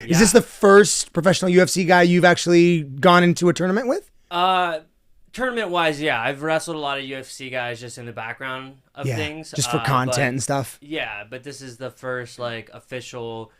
Yeah. Is this the first professional UFC guy you've actually gone into a tournament with? Tournament-wise, yeah. I've wrestled a lot of UFC guys just in the background of things. Just for content and stuff? Yeah, but this is the first, like, official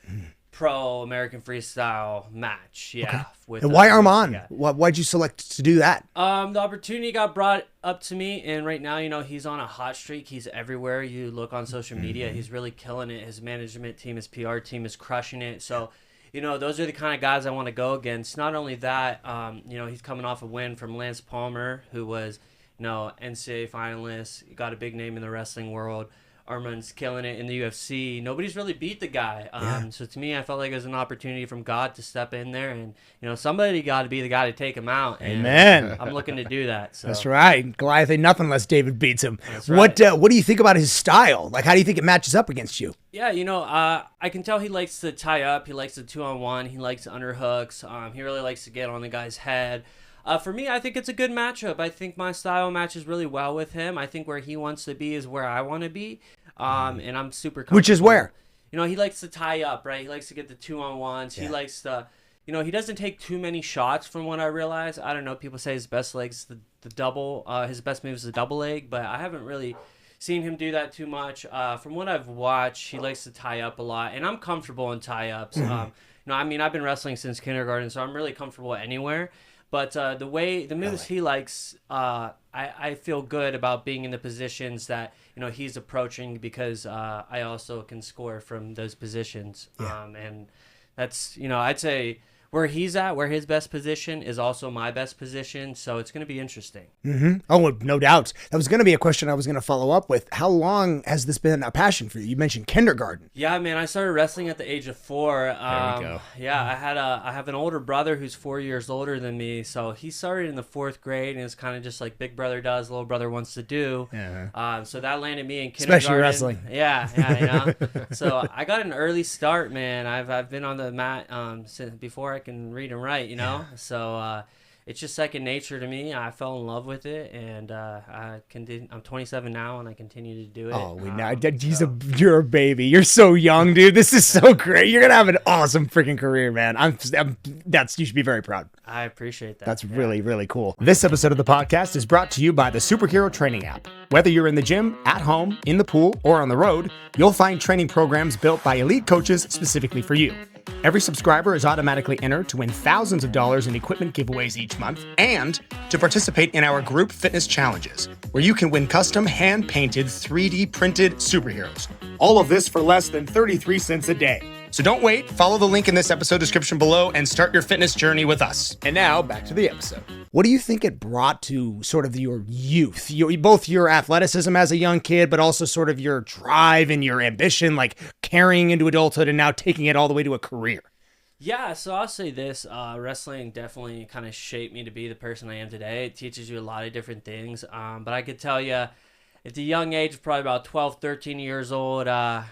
pro American Freestyle match. Yeah. Okay. And why Arman? Why'd you select to do that? The opportunity got brought up to me, and right now, you know, he's on a hot streak. He's everywhere. You look on social media, he's really killing it. His management team, his PR team is crushing it. So, you know, those are the kind of guys I want to go against. Not only that, you know, he's coming off a win from Lance Palmer, who was, you know, NCAA finalist. He got a big name in the wrestling world. Arman's killing it in the UFC. Nobody's really beat the guy. So to me, I felt like it was an opportunity from God to step in there, and you know, somebody got to be the guy to take him out. And Amen. I'm looking to do that. So. That's right. Goliath ain't nothing unless David beats him. That's right. What do you think about his style? Like, how do you think it matches up against you? Yeah, you know, I can tell he likes to tie up. He likes the 2-on-1. He likes underhooks. He really likes to get on the guy's head. For me, I think it's a good matchup. I think my style matches really well with him. I think where he wants to be is where I want to be. And I'm super comfortable. Which is where? You know, he likes to tie up, right? He likes to get the 2-on-1s. Yeah. He likes to, you know, he doesn't take too many shots from what I realize. I don't know. People say his best leg's the double. His best move is the double leg, but I haven't really seen him do that too much. From what I've watched, he likes to tie up a lot, and I'm comfortable in tie-ups. You know, I mean, I've been wrestling since kindergarten, so I'm really comfortable anywhere. But the moves he likes, I feel good about being in the positions that, you know, he's approaching, because I also can score from those positions. Yeah. And that's, you know, I'd say where he's at, where his best position is also my best position. So it's going to be interesting. Mm-hmm. Oh, no doubt. That was going to be a question I was going to follow up with. How long has this been a passion for you? You mentioned kindergarten. Yeah, man, I started wrestling at the age of 4. There we go. Yeah, I have an older brother who's 4 years older than me. So he started in the 4th grade, and it's kind of just like big brother does, little brother wants to do. Yeah. So that landed me in kindergarten. Especially wrestling. Yeah, you know. So I got an early start, man. I've been on the mat since before I can read and write, you know. Yeah. So it's just second nature to me. I fell in love with it, and I'm 27 now, and I continue to do it. Oh, you're a baby. You're so young, dude. This is so great. You're gonna have an awesome freaking career, man. You should be very proud. I appreciate that. That's really, really cool. This episode of the podcast is brought to you by the Superhero Training app. Whether you're in the gym, at home, in the pool, or on the road, you'll find training programs built by elite coaches specifically for you. Every subscriber is automatically entered to win thousands of dollars in equipment giveaways each month, and to participate in our group fitness challenges, where you can win custom hand-painted 3D printed superheroes. All of this for less than 33 cents a day. So don't wait, follow the link in this episode description below and start your fitness journey with us. And now, back to the episode. What do you think it brought to sort of your youth? Both your athleticism as a young kid, but also sort of your drive and your ambition, like carrying into adulthood and now taking it all the way to a career? Yeah, so I'll say this. Wrestling definitely kind of shaped me to be the person I am today. It teaches you a lot of different things. But I could tell you, at the young age of probably about 12, 13 years old, I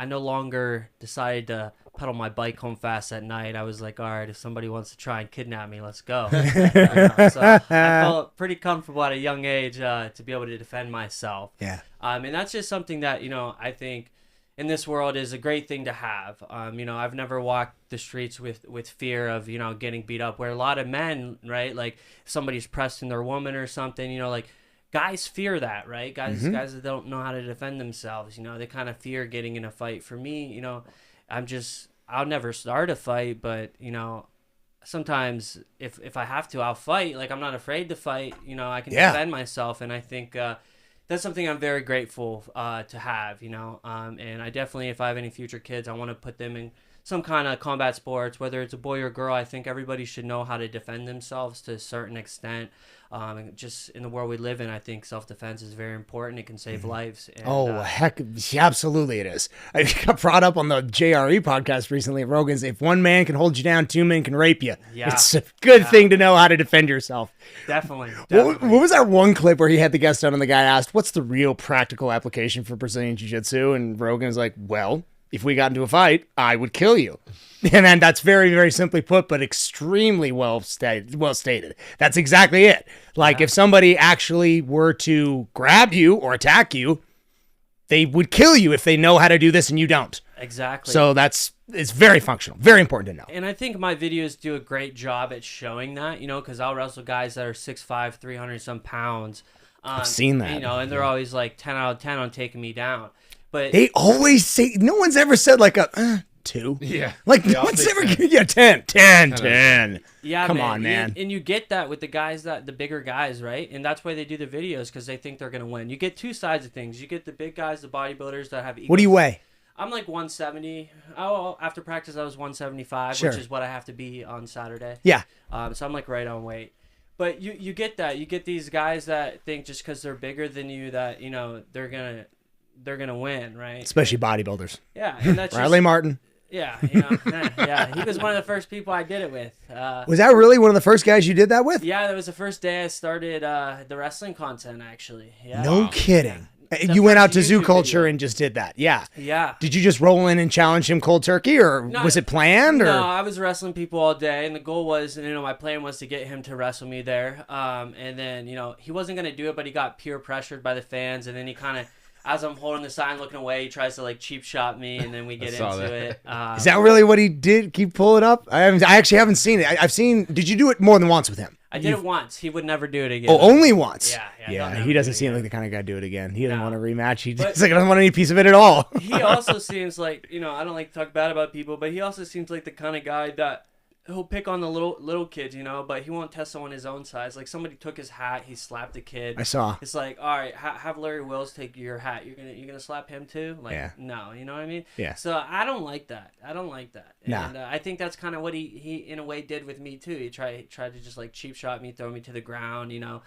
no longer decided to pedal my bike home fast at night. I was like, all right, if somebody wants to try and kidnap me, let's go. So I felt pretty comfortable at a young age to be able to defend myself. Yeah. And that's just something that, you know, I think in this world is a great thing to have. You know, I've never walked the streets with fear of, you know, getting beat up, where a lot of men, right, like if somebody's pressing their woman or something, you know, like guys fear that, right? Guys that don't know how to defend themselves, you know, they kind of fear getting in a fight. For me, you know, I'll never start a fight, but, you know, sometimes if I have to, I'll fight. Like, I'm not afraid to fight, you know, I can defend myself. And I think that's something I'm very grateful to have, you know. And I definitely, if I have any future kids, I want to put them in some kind of combat sports, whether it's a boy or girl. I think everybody should know how to defend themselves to a certain extent. Just in the world we live in, I think self-defense is very important. It can save lives. And, heck, absolutely it is. I got brought up on the JRE podcast recently at Rogan's. If one man can hold you down, 2 men can rape you. Yeah. It's a good thing to know how to defend yourself. Definitely. What was that one clip where he had the guest on and the guy asked, what's the real practical application for Brazilian Jiu-Jitsu? And Rogan is like, well, if we got into a fight, I would kill you. And then that's very, very simply put, but extremely well stated. That's exactly it. Like, if somebody actually were to grab you or attack you, they would kill you if they know how to do this and you don't. Exactly. So it's very functional, very important to know. And I think my videos do a great job at showing that, you know, because I'll wrestle guys that are 6'5", 300 some pounds. I've seen that. You know, and they're always like 10 out of 10 on taking me down. But they always say, no one's ever said like a 2. Yeah. Like no one's ever, 10. Yeah, Come on, man. And you get that with the bigger guys, right? And that's why they do the videos, because they think they're going to win. You get two sides of things. You get the big guys, the bodybuilders that have egos. What do you weigh? I'm like 170. Oh, after practice, I was 175, Sure. which is what I have to be on Saturday. Yeah. So I'm like right on weight. But you get that. You get these guys that think just because they're bigger than you that, you know, they're gonna win, right? Especially bodybuilders. Yeah, and that's Riley Martin. Yeah, you know, yeah. He was one of the first people I did it with. Was that really one of the first guys you did that with? Yeah, that was the first day I started the wrestling content, actually. Yeah. No kidding. Yeah. You went out to YouTube Zoo Culture video. and just did that. Yeah. Yeah. Did you just roll in and challenge him cold turkey, or was it planned? Or? No, I was wrestling people all day, and the goal was, you know, my plan was to get him to wrestle me there. And then, you know, he wasn't going to do it, but he got peer pressured by the fans, and then he kind of, as I'm holding the sign looking away, he tries to like cheap shot me, and then we get into it. Is that really what he did? Keep pulling up? I actually haven't seen it. I've seen. Did you do it more than once with him? I did it once. He would never do it again. Oh, only once. Yeah. He doesn't seem like the kind of guy to do it again. He doesn't want a rematch. He's But- like, I don't want any piece of it at all. He also seems like, you know, I don't like to talk bad about people, but he also seems like the kind of guy that he'll pick on the little kids, you know, but he won't test someone his own size. Like somebody took his hat, he slapped the kid. I saw. It's like, all right, have Larry Wills take your hat. You're gonna slap him too? Like, Yeah. no, you know what I mean? Yeah. So I don't like that. Nah. And I think that's kind of what he in a way did with me too. He tried to just like cheap shot me, throw me to the ground, you know.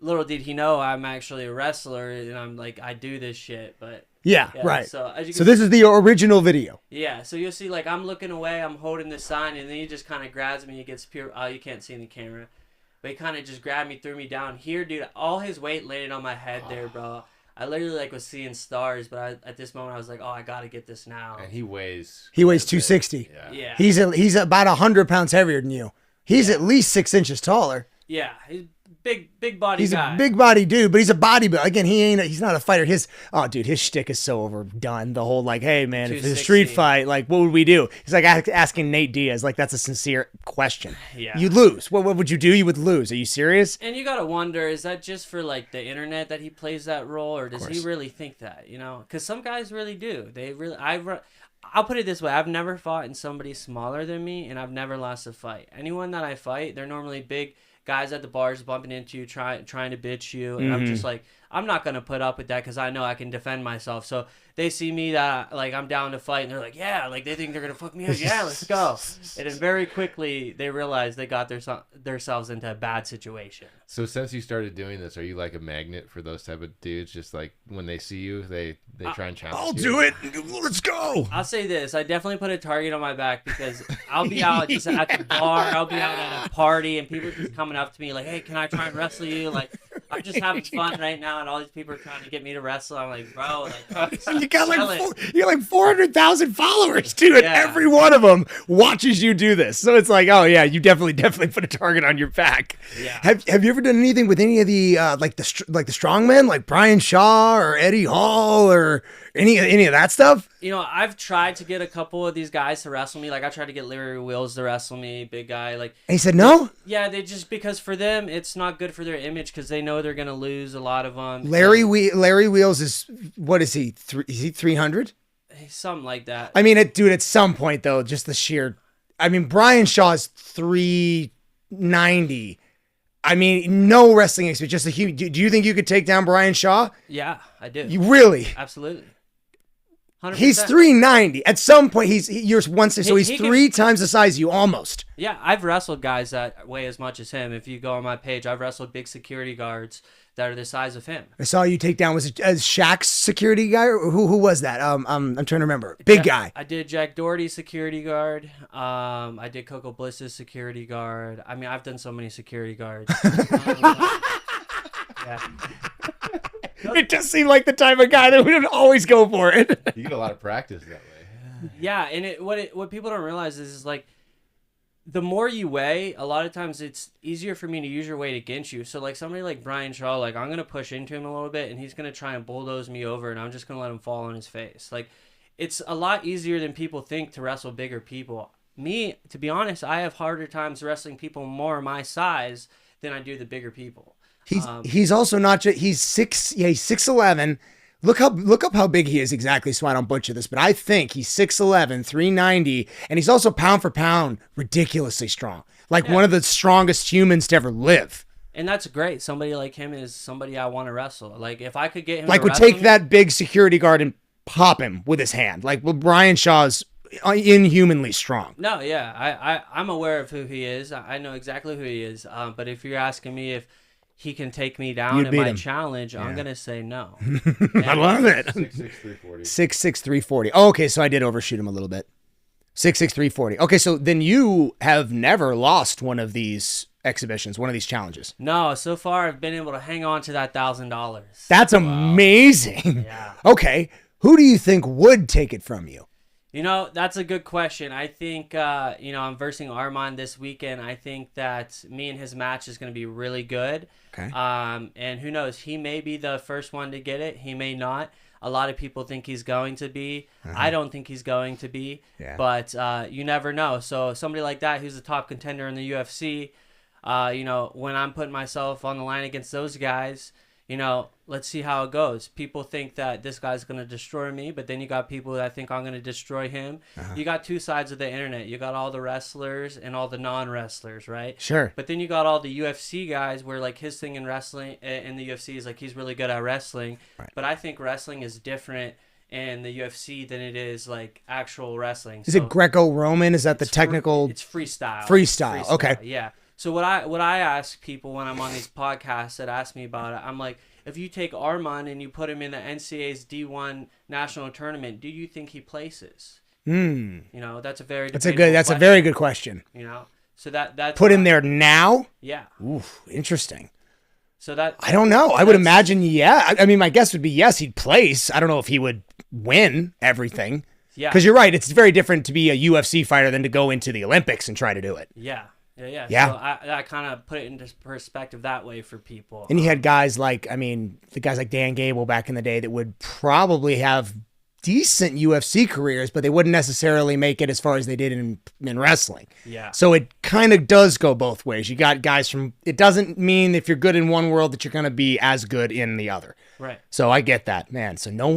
Little did he know I'm actually a wrestler, and I'm like, I do this shit, but. Yeah, Yeah, right. So, as you So can this is the original video. Yeah, so you'll see, like, I'm looking away, I'm holding the sign, and then he just kind of grabs me, he gets pure, oh, you can't see in the camera, but he kind of just grabbed me, threw me down here, dude, all his weight landed on my head there, bro. I literally, like, was seeing stars, but at this moment, I was like, oh, I gotta get this now. And he weighs 260. Yeah. He's about 100 pounds heavier than you. He's at least 6 inches taller. Yeah, he's big body He's guy. a big body dude, but he's a bodybuilder. Again, he's not a fighter. His shtick is so overdone. The whole like, hey man, if it's a street 260. fight, like what would we do? He's like asking Nate Diaz, like that's a sincere question. Yeah. You'd lose. What would you do? You would lose. Are you serious? And you gotta wonder, is that just for like the internet that he plays that role, or does he really think that? You know, because some guys really do. They really. I'll put it this way: I've never fought in somebody smaller than me, and I've never lost a fight. Anyone that I fight, they're normally big guys at the bars bumping into you, trying to bitch you, and I'm just like, I'm not gonna put up with that because I know I can defend myself. So they see me that like I'm down to fight, and they're like, yeah, like they think they're gonna fuck me up. Yeah, let's go. And then very quickly they realize they got themselves into a bad situation. So since you started doing this, are you like a magnet for those type of dudes? Just like when they see you, they try and challenge I'll you? do it. Let's go. I'll say this: I definitely put a target on my back because I'll be out just at the bar, I'll be out at a party, and people are just coming up to me like, "Hey, can I try and wrestle you?" Like, I'm just having fun right now, and all these people are trying to get me to wrestle. I'm like, bro, like, You got sell like it. you got like 400,000 followers, dude. And Yeah. every one of them watches you do this. So it's like, oh yeah, you definitely put a target on your back. Yeah. Have you ever done anything with any of the like the strongmen, like Brian Shaw or Eddie Hall or any of that stuff? You know, I've tried to get a couple of these guys to wrestle me. Like, I tried to get Larry Wills to wrestle me, big guy. Like, And he said no. yeah, they just because for them it's not good for their image because they know they're gonna lose a lot of them. Larry Wheels is what is he? Is he 300? Something like that. I mean, dude, at some point though, just the sheer. I mean, Brian Shaw is 390. I mean, no wrestling experience, just a huge. Do you think you could take down Brian Shaw? Yeah, I do. You really? Absolutely. 100%. He's 390. At some point, you're once, so he's he can- 3 times the size of you, almost. Yeah, I've wrestled guys that weigh as much as him. If you go on my page, I've wrestled big security guards that are the size of him. I saw you take down. Was it Shaq's security guy? Or who was that? I'm trying to remember. Big guy. I did Jack Doherty's security guard. I did Coco Bliss's security guard. I mean, I've done so many security guards. Yeah. It does seem like the type of guy that would always go for it. You get a lot of practice that way. Yeah, and what people don't realize is like the more you weigh, a lot of times it's easier for me to use your weight against you. So like somebody like Brian Shaw, like I'm gonna push into him a little bit, and he's gonna try and bulldoze me over, and I'm just gonna let him fall on his face. Like it's a lot easier than people think to wrestle bigger people. Me, to be honest, I have harder times wrestling people more my size than I do the bigger people. He's also not just he's 6'11". Look up how big he is exactly so I don't butcher this, but I think he's 6'11", 390, and he's also pound for pound ridiculously strong. Like one of the strongest humans to ever live. And that's great. Somebody like him is somebody I want to wrestle. Like if I could get him like to would wrestle take me, that big security guard and pop him with his hand. Like well, Brian Shaw's inhumanly strong. No, yeah, I'm aware of who he is. I know exactly who he is. But if you're asking me if he can take me down in my challenge, I'm gonna say no. I love it. 6'6", 340. 6'6", 340. Oh, okay, so I did overshoot him a little bit. 6'6", 340. Okay, so then you have never lost one of these exhibitions, one of these challenges. No, so far I've been able to hang on to that $1,000. That's amazing. Yeah. Okay, who do you think would take it from you? You know, that's a good question. I think, I'm versing Arman this weekend. I think that me and his match is going to be really good. Okay. And who knows? He may be the first one to get it. He may not. A lot of people think he's going to be. I don't think he's going to be. Yeah. But you never know. So somebody like that who's a top contender in the UFC, when I'm putting myself on the line against those guys, let's see how it goes. People think that this guy's going to destroy me, but then you got people that think I'm going to destroy him. You got two sides of the internet. You got all the wrestlers and all the non-wrestlers, right? Sure. But then you got all the UFC guys where like his thing in wrestling in the UFC is like he's really good at wrestling. Right. But I think wrestling is different in the UFC than it is like actual wrestling. Is it Greco-Roman? Is that the technical? It's freestyle. Freestyle. Okay. Yeah. So what I ask people when I'm on these podcasts that ask me about it, I'm like, if you take Arman and you put him in the NCAA's D1 national tournament, do you think he places? That's a very That's a very good question. So that's put him there now. Yeah. Ooh, interesting. So that I don't know. I would imagine, yeah. I mean, my guess would be yes, he'd place. I don't know if he would win everything. Yeah. Because you're right. It's very different to be a UFC fighter than to go into the Olympics and try to do it. Yeah. Yeah. So I kind of put it into perspective that way for people. And you had guys like, the guys like Dan Gable back in the day that would probably have decent UFC careers, but they wouldn't necessarily make it as far as they did in wrestling. Yeah. So it kind of does go both ways. You got guys from, it doesn't mean if you're good in one world that you're going to be as good in the other. Right. So I get that, man. So no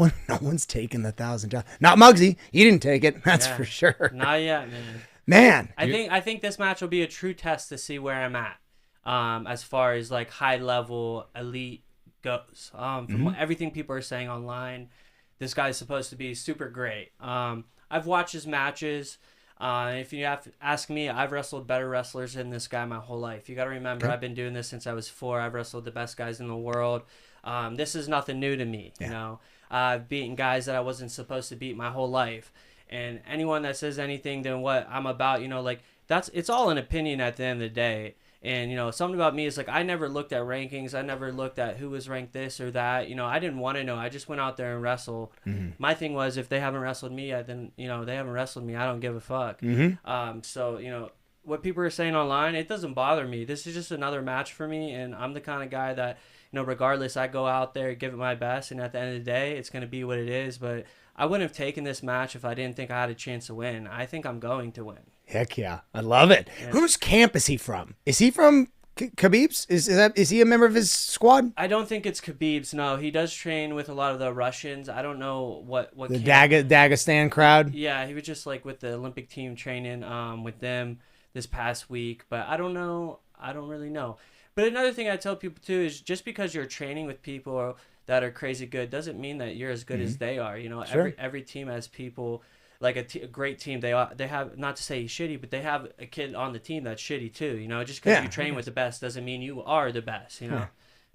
one's taken the $1,000. Not Muggsy. He didn't take it. That's for sure. Not yet, man. Man. I think this match will be a true test to see where I'm at. As far as like high level elite goes. From everything people are saying online, this guy's supposed to be super great. I've watched his matches. If you have to ask me, I've wrestled better wrestlers than this guy my whole life. You got to remember, I've been doing this since I was 4. I've wrestled the best guys in the world. This is nothing new to me. I've beaten guys that I wasn't supposed to beat my whole life. And anyone that says anything than what I'm about, it's all an opinion at the end of the day. And, something about me is like, I never looked at rankings. I never looked at who was ranked this or that. I didn't want to know. I just went out there and wrestled. My thing was, if they haven't wrestled me yet, then, they haven't wrestled me. I don't give a fuck. So, what people are saying online, it doesn't bother me. This is just another match for me. And I'm the kind of guy that, regardless, I go out there, give it my best. And at the end of the day, it's going to be what it is. But I wouldn't have taken this match if I didn't think I had a chance to win. I think I'm going to win. Heck yeah. I love it. Yeah. Whose camp is he from? Is he from Khabib's? Is he a member of his squad? I don't think it's Khabib's. No, he does train with a lot of the Russians. I don't know what the Dagestan crowd. Yeah, he was just like with the Olympic team training with them this past week, but I don't know. I don't really know. But another thing I tell people too is just because you're training with people that are crazy good doesn't mean that you're as good as they are. Sure. Every team has people. Like a great team, they have, not to say he's shitty, but they have a kid on the team that's shitty too. Just because you train with the best doesn't mean you are the best.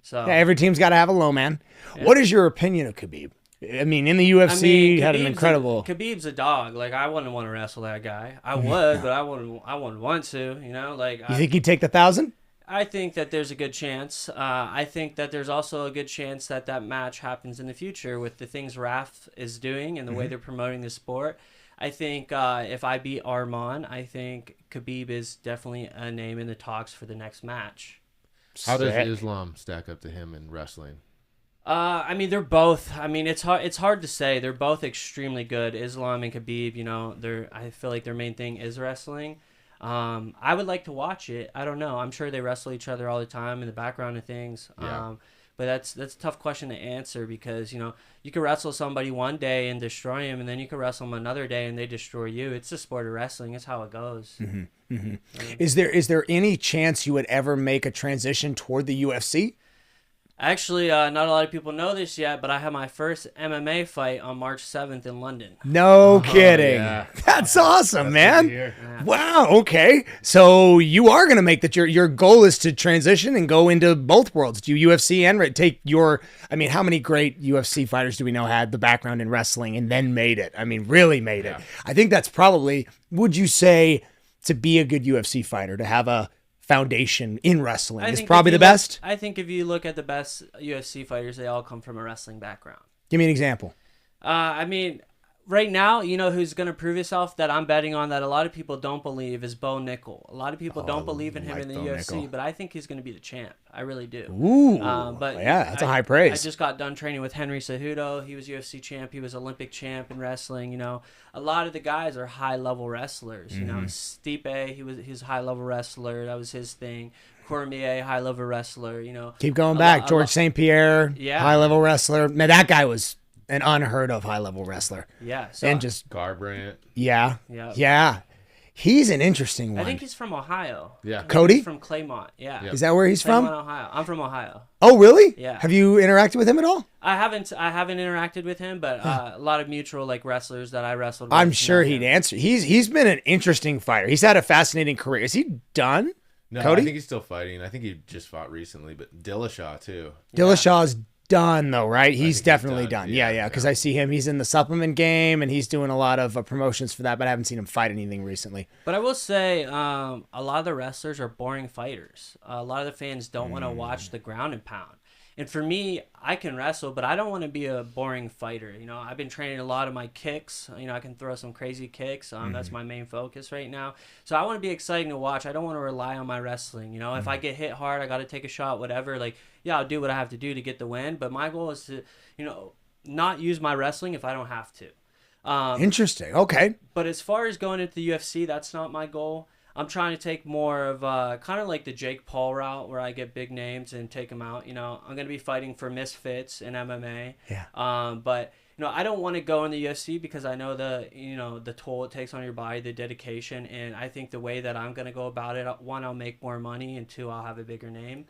So every team's got to have a low man. Yeah. What is your opinion of Khabib? I mean, in the UFC, he had an incredible. Khabib's a dog. Like I wouldn't want to wrestle that guy. I would, but I wouldn't want to. You think he'd take the 1,000? I think that there's a good chance. I think that there's also a good chance that match happens in the future with the things Raf is doing and the way they're promoting the sport. I think if I beat Arman, I think Khabib is definitely a name in the talks for the next match. How does Islam stack up to him in wrestling? I mean, they're both. I mean, it's hard. It's hard to say. They're both extremely good. Islam and Khabib. You know, I feel like their main thing is wrestling. I would like to watch it. I don't know. I'm sure they wrestle each other all the time in the background of things. Yeah. But that's a tough question to answer because, you know, you could wrestle somebody one day and destroy him, and then you could wrestle them another day and they destroy you. It's the sport of wrestling. It's how it goes. Mm-hmm. Mm-hmm. Is there any chance you would ever make a transition toward the UFC? Actually, not a lot of people know this yet, but I have my first MMA fight on March 7th in London. No kidding. Yeah. That's awesome, man. Yeah. Wow. Okay. So you are going to make that your goal is to transition and go into both worlds. Do UFC and take your, I mean, how many great UFC fighters do we know had the background in wrestling and then made it? I mean, really made it. I think that's probably, would you say, to be a good UFC fighter, to have a foundation in wrestling is probably the best? I think if you look at the best UFC fighters, they all come from a wrestling background. Give me an example. I mean, right now, you know who's going to prove himself that I'm betting on that a lot of people don't believe is Bo Nickel. A lot of people don't believe in him in the UFC, Nickel. but I think he's going to be the champ. I really do. Ooh, but yeah, that's a high praise. I just got done training with Henry Cejudo. He was UFC champ. He was Olympic champ in wrestling. You know, a lot of the guys are high level wrestlers. You know, Stipe, he's a high level wrestler. That was his thing. Cormier, high level wrestler. You know, Keep going back. George St. Pierre, Yeah. high level wrestler. Man, that guy was an unheard of high level wrestler. yeah. So And just Garbrandt. Yeah. He's an interesting one. I think he's from Ohio. Yeah. I think Cody? he's from Claymont. Yeah. Yep. Is that where he's Claymont, from? Ohio. I'm from Ohio. Oh, really? Yeah. Have you interacted with him at all? I haven't interacted with him, but a lot of mutual like wrestlers that I wrestled with. I'm sure know he'd him. answer. He's been an interesting fighter. He's had a fascinating career. Is he done? No, Cody? I think he's still fighting. I think he just fought recently, but Dillashaw too. Dillashaw's done though, right? He's he's definitely done. done. Yeah, Yeah, because yeah. I see him. He's in the supplement game and he's doing a lot of promotions for that, but I haven't seen him fight anything recently. But I will say, a lot of the wrestlers are boring fighters. A lot of the fans don't want to watch the ground and pound. And for me, I can wrestle, but I don't want to be a boring fighter. You know, I've been training a lot of my kicks. You know, I can throw some crazy kicks. That's my main focus right now. So I want to be exciting to watch. I don't want to rely on my wrestling. You know, if I get hit hard, I got to take a shot, whatever. Like, yeah, I'll do what I have to do to get the win. But my goal is to, you know, not use my wrestling if I don't have to. Interesting. Okay. But as far as going into the UFC, that's not my goal. I'm trying to take more of kind of like the Jake Paul route where I get big names and take them out. You know, I'm going to be fighting for Misfits in MMA. Yeah. But, you know, I don't want to go in the UFC because I know the toll it takes on your body, the dedication. And I think the way that I'm going to go about it, one, I'll make more money, and two, I'll have a bigger name.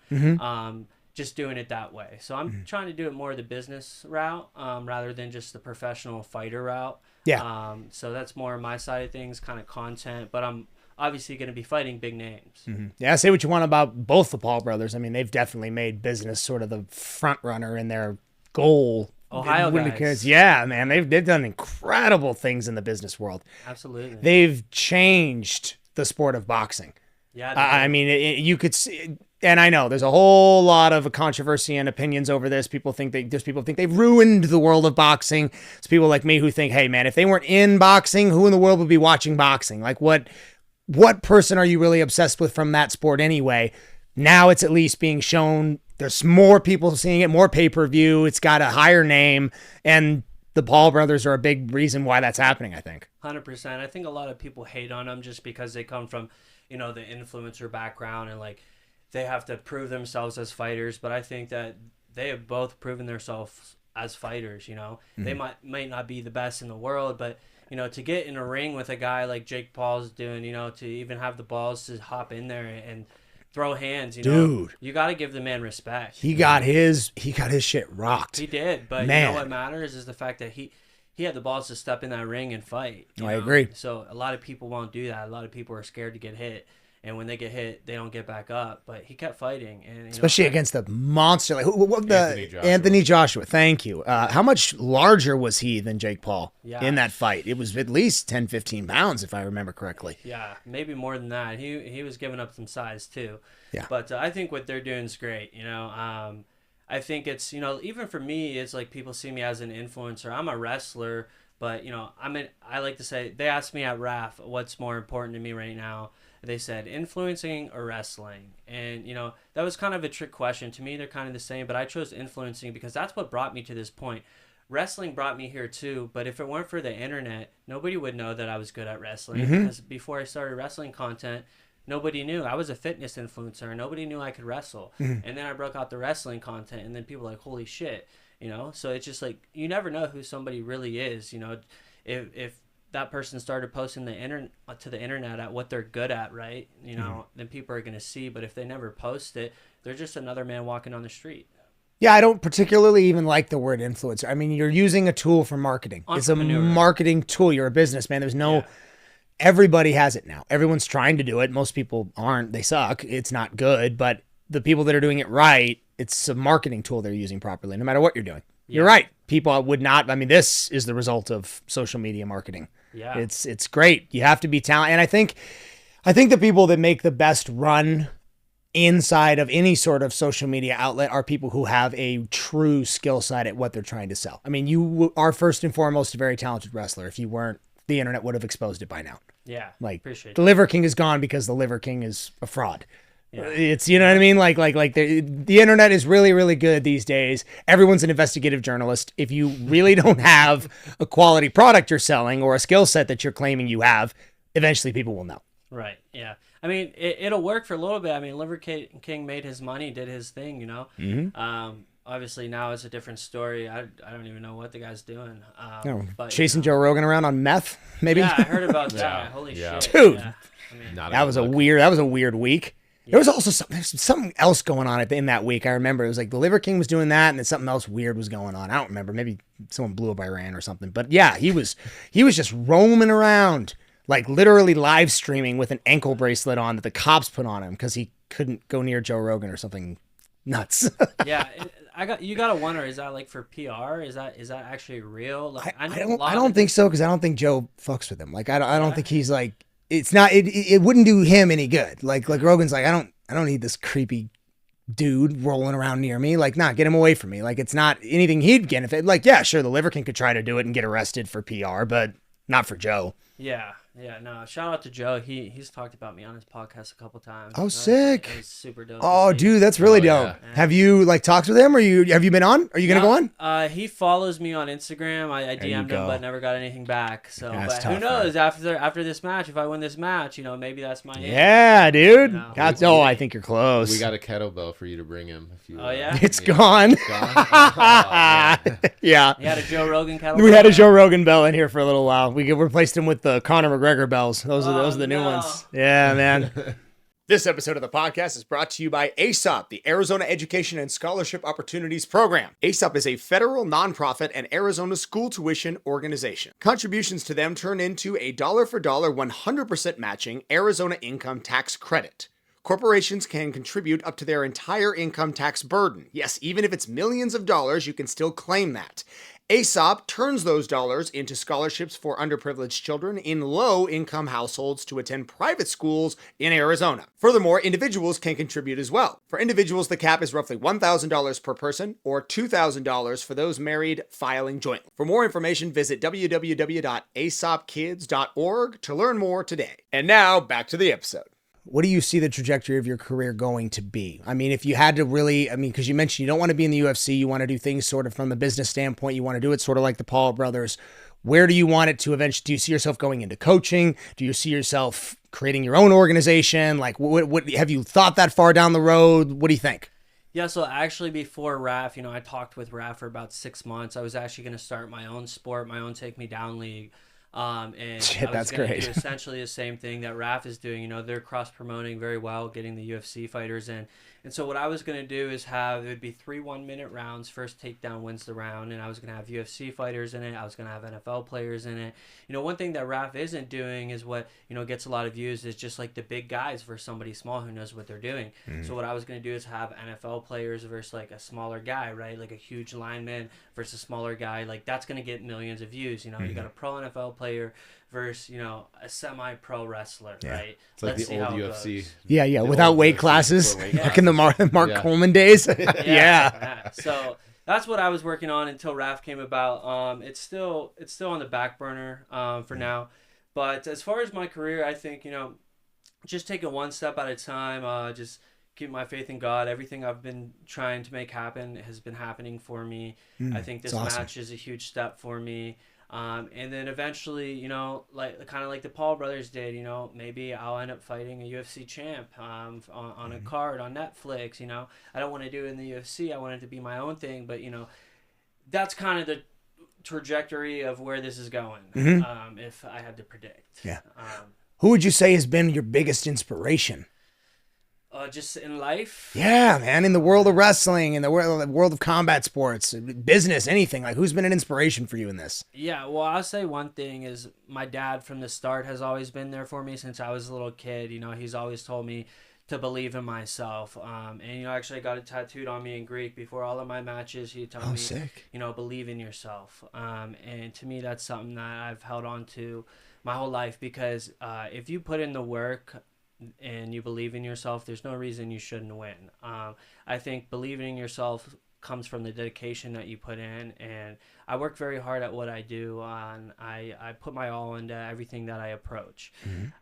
Just doing it that way. So I'm trying to do it more the business route rather than just the professional fighter route. Yeah. So that's more my side of things, kind of content. But I'm obviously going to be fighting big names. Yeah, say what you want about both the Paul brothers. I mean, they've definitely made business sort of the front runner in their goal. Ohio guys. Yeah, man, they've done incredible things in the business world. Absolutely. They've changed the sport of boxing. Yeah. I mean, you could see, and I know there's a whole lot of controversy and opinions over this. People think they've ruined the world of boxing. It's people like me who think, hey, man, if they weren't in boxing, who in the world would be watching boxing? Like, what person are you really obsessed with from that sport anyway? Now it's at least being shown. There's more people seeing it, more pay-per-view. It's got a higher name, and the Paul brothers are a big reason why that's happening, I think. 100%. I think a lot of people hate on them just because they come from, you know, the influencer background and like they have to prove themselves as fighters. But I think that they have both proven themselves as fighters. You know, they might not be the best in the world, but you know, to get in a ring with a guy like Jake Paul's doing, you know, to even have the balls to hop in there and throw hands, you know, Dude, you got to give the man respect. he got his shit rocked. He did, but Man. you know what matters is the fact that he had the balls to step in that ring and fight. You I know? agree. So a lot of people won't do that. A lot of people are scared to get hit, and when they get hit, they don't get back up. But he kept fighting, and Especially against the monster, like Anthony Joshua. Anthony Joshua. Thank you. How much larger was he than Jake Paul in that fight? It was at least 10, 15 pounds, if I remember correctly. Yeah, maybe more than that. He was giving up some size too. Yeah. But I think what they're doing is great. You know, I think it's, you know, even for me, it's like people see me as an influencer. I'm a wrestler, but you know, I like to say, they asked me at RAF what's more important to me right now. They said influencing or wrestling. And, you know, that was kind of a trick question. To me, they're kind of the same, but I chose influencing because that's what brought me to this point. Wrestling brought me here too, but if it weren't for the internet, nobody would know that I was good at wrestling. Because before I started wrestling content, nobody knew. I was a fitness influencer. Nobody knew I could wrestle. And then I broke out the wrestling content, and then people were like, holy shit, you know? So it's just like, you never know who somebody really is, you know? If that person started posting to the internet at what they're good at, right? You know, then people are going to see. But if they never post it, they're just another man walking on the street. Yeah, I don't particularly even like the word influencer. I mean, you're using a tool for marketing. It's a marketing tool. You're a businessman. There's no... Everybody has it now. Everyone's trying to do it. Most people aren't. They suck. It's not good. But the people that are doing it right, it's a marketing tool they're using properly, no matter what you're doing. Yeah. You're right. People would not... I mean, this is the result of social media marketing. Yeah, it's great. You have to be talented, and I think the people that make the best run inside of any sort of social media outlet are people who have a true skill set at what they're trying to sell. I mean, you are first and foremost a very talented wrestler. If you weren't, the internet would have exposed it by now. Yeah, like appreciate the Liver King is gone because the Liver King is a fraud. Yeah. It's, you know what I mean? Like the internet is really, really good these days. Everyone's an investigative journalist. If you really don't have a quality product you're selling or a skill set that you're claiming you have, eventually people will know. Right. Yeah. I mean, it'll work for a little bit. I mean, Liver King made his money, did his thing, you know? Obviously now it's a different story. I don't even know what the guy's doing. But, chasing Joe Rogan around on meth, maybe? Yeah, I heard about that. Holy shit. Dude. Yeah. I mean, that was a weird week. There was also something else going on in that week. I remember it was like the Liver King was doing that, and then something else weird was going on. I don't remember. Maybe someone blew up Iran or something. But yeah, he was just roaming around, like literally live streaming with an ankle bracelet on that the cops put on him because he couldn't go near Joe Rogan or something nuts. Yeah, you gotta wonder, is that like for PR? Is that actually real? Like, I don't think so, because I don't think Joe fucks with him. Like I don't think he's like. It's not. It wouldn't do him any good. Like Rogan's like, I don't need this creepy dude rolling around near me. Like, nah, get him away from me. Like, it's not anything he'd get if it. Like, yeah, sure, the Liver King could try to do it and get arrested for PR, but not for Joe. Yeah, no. Shout out to Joe. He's talked about me on his podcast a couple times. Oh, sick! It was super dope. Oh, dude, that's really dope. Yeah. Have you like talked with him, or have you been on? Are you gonna go on? He follows me on Instagram. I DM'd him, but never got anything back. So, yeah, but who knows? Right? After this match, if I win this match, you know, maybe that's my name. Yeah, dude. You know? I think you're close. We got a kettlebell for you to bring him. If you, yeah, it's gone. It's gone? Oh, yeah. You had a Joe Rogan kettlebell. We had a Joe Rogan bell in here for a little while. We replaced him with the Conor McGregor bells. Those are the new ones. Yeah, man. This episode of the podcast is brought to you by AESOP, the Arizona Education and Scholarship Opportunities Program. AESOP is a federal nonprofit and Arizona school tuition organization. Contributions to them turn into a dollar-for-dollar 100% matching Arizona income tax credit. Corporations can contribute up to their entire income tax burden. Yes, even if it's millions of dollars, you can still claim that. AESOP turns those dollars into scholarships for underprivileged children in low-income households to attend private schools in Arizona. Furthermore, individuals can contribute as well. For individuals, the cap is roughly $1,000 per person or $2,000 for those married filing jointly. For more information, visit www.aesopkids.org to learn more today. And now, back to the episode. What do you see the trajectory of your career going to be? I mean, if you had to really, because you mentioned you don't want to be in the UFC, you want to do things sort of from the business standpoint, you want to do it sort of like the Paul brothers. Where do you want it to eventually? Do you see yourself going into coaching? Do you see yourself creating your own organization? Like, what have you thought that far down the road? What do you think? Yeah, so actually before RAF, I talked with RAF for about 6 months. I was actually going to start my own sport, my own Take Me Down league. And Shit, I was that's going to great. do essentially the same thing that RAF is doing. They're cross-promoting very well, getting the UFC fighters in. And so what I was going to do is it would be 3 1-minute rounds. First takedown wins the round. And I was going to have UFC fighters in it. I was going to have NFL players in it. One thing that RAF isn't doing is what, gets a lot of views is just like the big guys versus somebody small who knows what they're doing. So what I was going to do is have NFL players versus like a smaller guy, right? Like a huge lineman versus a smaller guy. Like that's going to get millions of views. You got a pro NFL player versus, a semi-pro wrestler, right? It's like the old UFC. Yeah, without weight classes. Like in the Mark Coleman days. Yeah. So that's what I was working on until RAF came about. It's still on the back burner for now. But as far as my career, I think, just take it one step at a time. Just keep my faith in God. Everything I've been trying to make happen has been happening for me. I think this awesome. match is a huge step for me. And then eventually, you know, like kind of like the Paul brothers did, you know, maybe I'll end up fighting a UFC champ on a card on Netflix. You know, I don't want to do it in the UFC. I want it to be my own thing. But, you know, that's kind of the trajectory of where this is going, if I had to predict. Yeah. Who would you say has been your biggest inspiration? Just in life? Yeah, man, in the world of wrestling, in the world of combat sports, business, anything. Like, who's been an inspiration for you in this? Yeah, well, I'll say one thing is my dad from the start has always been there for me since I was a little kid. You know, he's always told me to believe in myself. And, you know, actually I got it tattooed on me in Greek before all of my matches. He told me, sick. you know, believe in yourself. And to me, that's something that I've held on to my whole life because if you put in the work and you believe in yourself, there's no reason you shouldn't win. I think believing in yourself comes from the dedication that you put in, and I work very hard at what I do. I put my all into everything that I approach.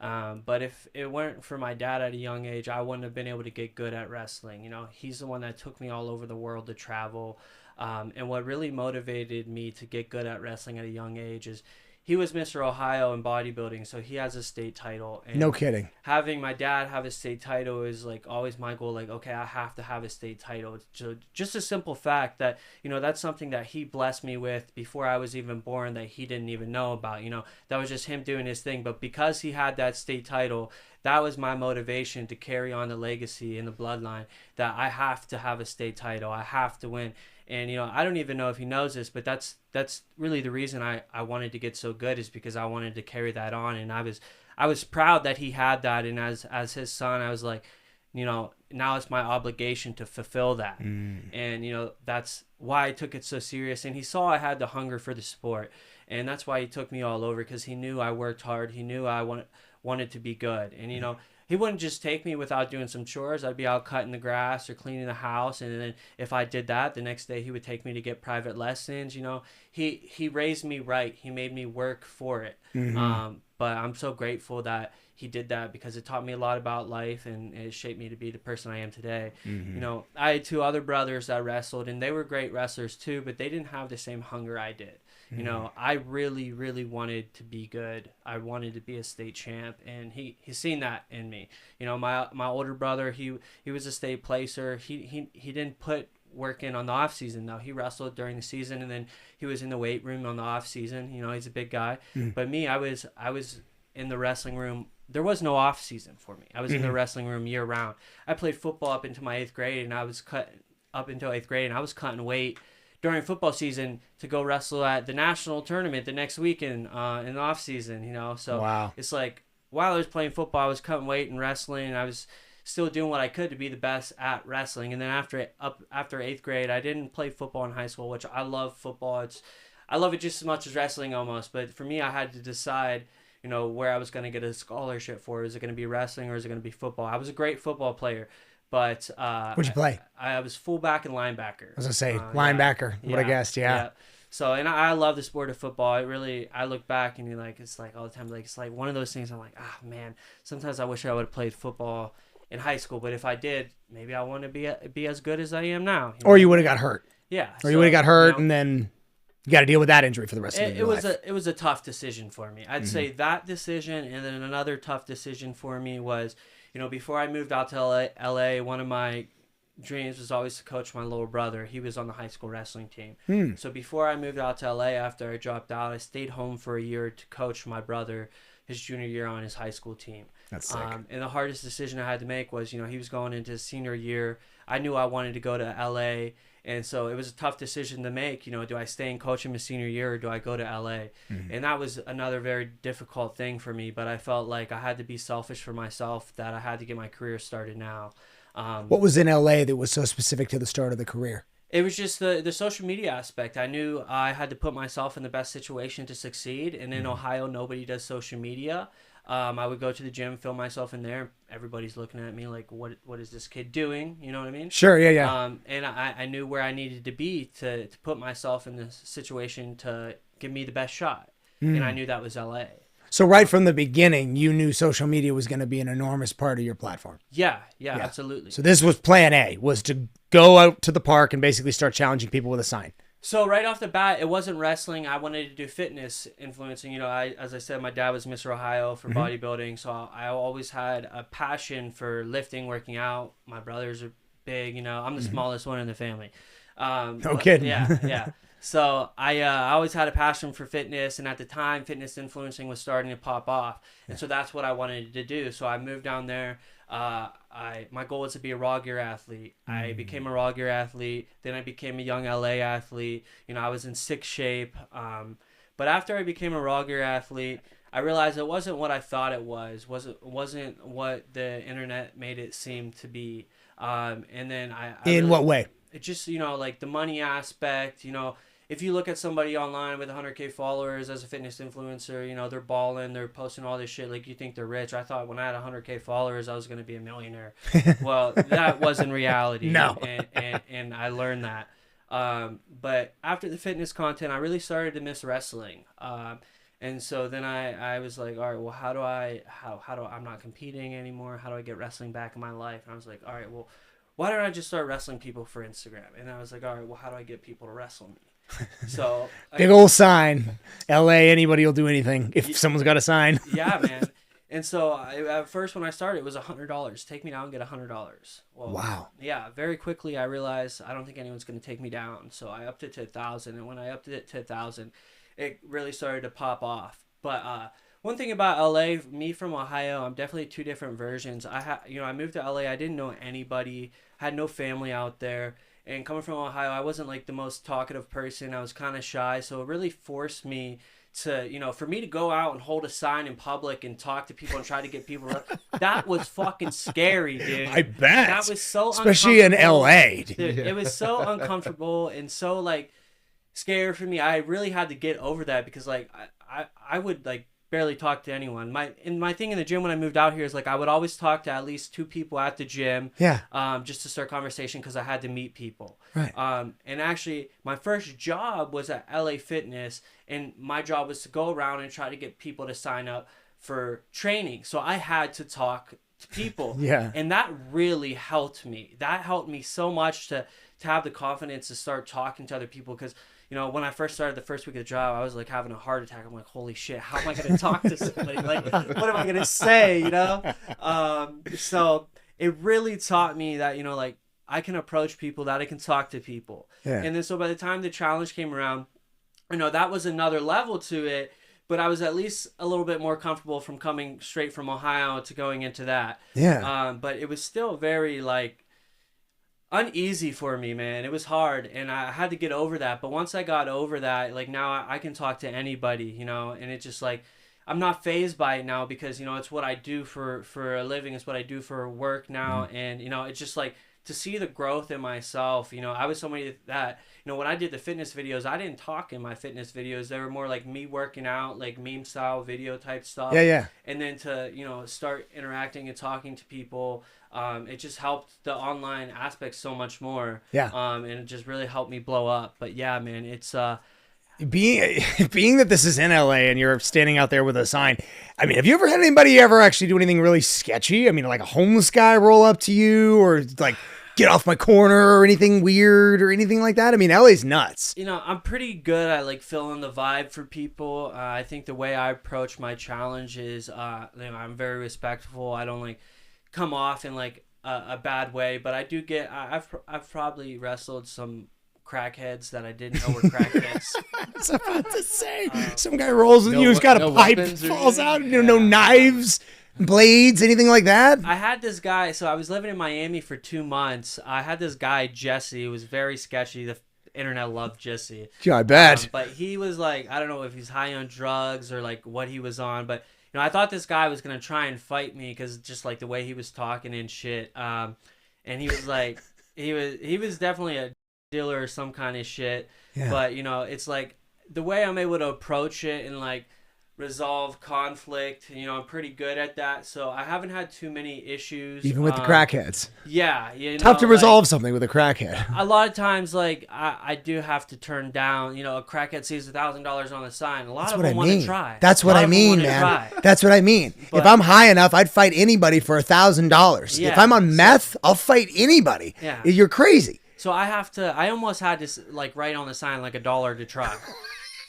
But if it weren't for my dad at a young age, I wouldn't have been able to get good at wrestling. You know, he's the one that took me all over the world to travel. And what really motivated me to get good at wrestling at a young age is he was Mr. Ohio in bodybuilding, so he has a state title. And No kidding. having my dad have a state title is like always my goal. Like, okay, I have to have a state title. So just a simple fact that, you know, that's something that he blessed me with before I was even born that he didn't even know about. You know, that was just him doing his thing. But because he had that state title, that was my motivation to carry on the legacy and the bloodline that I have to have a state title. I have to win. And, you know, I don't even know if he knows this, but that's really the reason I wanted to get so good is because I wanted to carry that on. And I was proud that he had that. And as his son, I was like, you know, now it's my obligation to fulfill that. And, you know, that's why I took it so serious. And he saw I had the hunger for the sport. And that's why he took me all over, because he knew I worked hard. He knew I wanted to be good. And, you know, he wouldn't just take me without doing some chores. I'd be out cutting the grass or cleaning the house. And then if I did that, the next day he would take me to get private lessons. You know, he raised me right. He made me work for it. But I'm so grateful that he did that because it taught me a lot about life and it shaped me to be the person I am today. You know, I had two other brothers that wrestled and they were great wrestlers too, but they didn't have the same hunger I did. You know, I really, really wanted to be good. I wanted to be a state champ, and he's seen that in me. You know, my older brother, he was a state placer. He didn't put work in on the off season though. He wrestled during the season, and then he was in the weight room on the off season. You know, he's a big guy. But me, I was in the wrestling room. There was no off season for me. I was in the wrestling room year round. I played football up into my 8th grade, and I was cutting weight during football season to go wrestle at the national tournament the next weekend in the off season, you know. So It's like while I was playing football, I was cutting weight and wrestling, and I was still doing what I could to be the best at wrestling. And then after 8th grade, I didn't play football in high school, which I love football. I love it just as much as wrestling almost. But for me, I had to decide, you know, where I was going to get a scholarship for. Is it going to be wrestling or is it going to be football? I was a great football player. But what'd you play? I was fullback and linebacker. I was gonna say linebacker. Yeah. What I guessed, yeah. So, and I love the sport of football. I look back and it's like all the time, like it's like one of those things. I'm like, man, sometimes I wish I would have played football in high school. But if I did, maybe I want to be as good as I am now. Or you would have got hurt. Yeah. Or you would have got hurt, and then you got to deal with that injury for the rest of your life. It was a tough decision for me. I'd say that decision, and then another tough decision for me was, you know, before I moved out to LA, one of my dreams was always to coach my little brother. He was on the high school wrestling team. So before I moved out to LA, after I dropped out, I stayed home for a year to coach my brother his junior year on his high school team. That's sick. And the hardest decision I had to make was, you know, he was going into his senior year. I knew I wanted to go to LA. And so it was a tough decision to make. You know, do I stay and coach him his senior year or do I go to LA? And that was another very difficult thing for me. But I felt like I had to be selfish for myself, that I had to get my career started now. What was in LA that was so specific to the start of the career? It was just the social media aspect. I knew I had to put myself in the best situation to succeed. And in Ohio, nobody does social media. I would go to the gym, film myself in there. Everybody's looking at me like, what is this kid doing? You know what I mean? Sure, yeah. And I knew where I needed to be to put myself in this situation to give me the best shot. And I knew that was LA. So right from the beginning, you knew social media was going to be an enormous part of your platform. Yeah, absolutely. So this was plan A, was to go out to the park and basically start challenging people with a sign. So right off the bat, it wasn't wrestling. I wanted to do fitness influencing. You know, as I said, my dad was Mr. Ohio for bodybuilding, so I always had a passion for lifting, working out. My brothers are big. You know, I'm the smallest one in the family. No kidding. Yeah. So I always had a passion for fitness, and at the time, fitness influencing was starting to pop off, and so that's what I wanted to do. So I moved down there. My goal was to be a raw gear athlete. I became a raw gear athlete. Then I became a young LA athlete. You know, I was in sick shape. But after I became a raw gear athlete, I realized it wasn't what I thought it was. Wasn't what the internet made it seem to be. And then I In what way? It just, you know, like the money aspect, you know, if you look at somebody online with 100K followers as a fitness influencer, you know, they're balling, they're posting all this shit, like you think they're rich. I thought when I had 100K followers, I was going to be a millionaire. Well, that wasn't reality. No. And I learned that. But after the fitness content, I really started to miss wrestling. And so then I was like, all right, well, how do I'm not competing anymore. How do I get wrestling back in my life? And I was like, all right, well, why don't I just start wrestling people for Instagram? And I was like, all right, well, how do I get people to wrestle me? So big old sign. LA, anybody will do anything if someone's got a sign. Yeah, man. And so at first when I started, it was $100. Take me down and get $100. Well, wow. Yeah, very quickly I realized I don't think anyone's going to take me down. So I upped it to 1,000. And when I upped it to 1,000, it really started to pop off. But one thing about LA, me from Ohio, I'm definitely two different versions. I moved to LA. I didn't know anybody, had no family out there. And coming from Ohio, I wasn't like the most talkative person. I was kind of shy. So it really forced me to, you know, for me to go out and hold a sign in public and talk to people and try to get people that was fucking scary, dude. I bet. That was so especially in LA. Dude, it was so uncomfortable and so like scary for me. I really had to get over that because like I would like barely talk to anyone. My thing in the gym when I moved out here is like I would always talk to at least 2 people at the gym. Yeah. Just to start conversation because I had to meet people. Right. And actually my first job was at LA Fitness, and my job was to go around and try to get people to sign up for training. So I had to talk to people. Yeah. And that really helped me. That helped me so much to have the confidence to start talking to other people because you know, when I first started the first week of the job, I was like having a heart attack. I'm like, holy shit, how am I going to talk to somebody? Like, what am I going to say, you know? So it really taught me that, you know, like I can approach people, that I can talk to people. Yeah. And then so by the time the challenge came around, you know, that was another level to it. But I was at least a little bit more comfortable from coming straight from Ohio to going into that. Yeah. But it was still very like uneasy for me, man. It was hard and I had to get over that. But once I got over that, like now I can talk to anybody, you know, and it's just like I'm not fazed by it now because, you know, it's what I do for a living. It's what I do for work now. And, you know, it's just like to see the growth in myself. You know, I was somebody that, you know, when I did the fitness videos, I didn't talk in my fitness videos. They were more like me working out, like meme style video type stuff. Yeah. And then to, you know, start interacting and talking to people, it just helped the online aspect so much more. Yeah. And it just really helped me blow up. But yeah, man, it's being that this is in LA and you're standing out there with a sign. I mean, have you ever had anybody ever actually do anything really sketchy? I mean, like a homeless guy roll up to you or like get off my corner or anything weird or anything like that? I mean, LA's nuts. You know, I'm pretty good at like feeling the vibe for people. I think the way I approach my challenge is, you know, I'm very respectful. I don't like come off in like a bad way, but I do get. I've probably wrestled some crackheads that I didn't know were crackheads. I was about to say, some guy rolls with you, who's got a pipe, falls out, anything? no knives, blades, anything like that. I had this guy, so I was living in Miami for 2 months. I had this guy, Jesse, who was very sketchy. The internet loved Jesse. Yeah, I bet. But he was like, I don't know if he's high on drugs or like what he was on, but you know, I thought this guy was going to try and fight me because just like the way he was talking and shit. And he was like, he was definitely a dealer or some kind of shit. Yeah. But you know, it's like the way I'm able to approach it and like resolve conflict. You know, I'm pretty good at that, so I haven't had too many issues. Even with the crackheads. Yeah, you know, Tough to resolve something with a crackhead. A lot of times, like I do have to turn down. You know, a crackhead sees $1,000 on the sign. A lot of them want to try. That's what I mean, man. That's what I mean. If I'm high enough, I'd fight anybody for $1,000. Yeah, if I'm on meth, I'll fight anybody. Yeah. You're crazy. So I almost had to like write on the sign like $1 to try.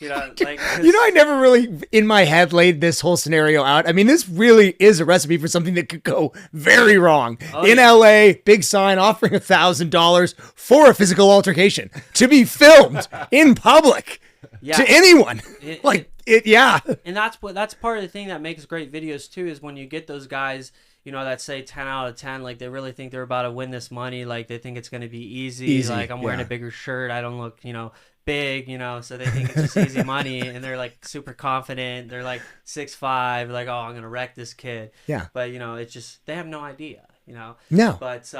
You know, like, I never really in my head laid this whole scenario out. I mean, this really is a recipe for something that could go very wrong. In LA, big sign offering $1,000 for a physical altercation to be filmed in public to anyone. And that's part of the thing that makes great videos too, is when you get those guys, you know, that say 10 out of 10, like they really think they're about to win this money. Like they think it's going to be easy. Like I'm wearing a bigger shirt. I don't look, you know, big, you know, so they think it's just easy money, and they're like super confident. They're like 6'5", like, oh, I'm going to wreck this kid. Yeah. But, you know, it's just, they have no idea, you know? No. But,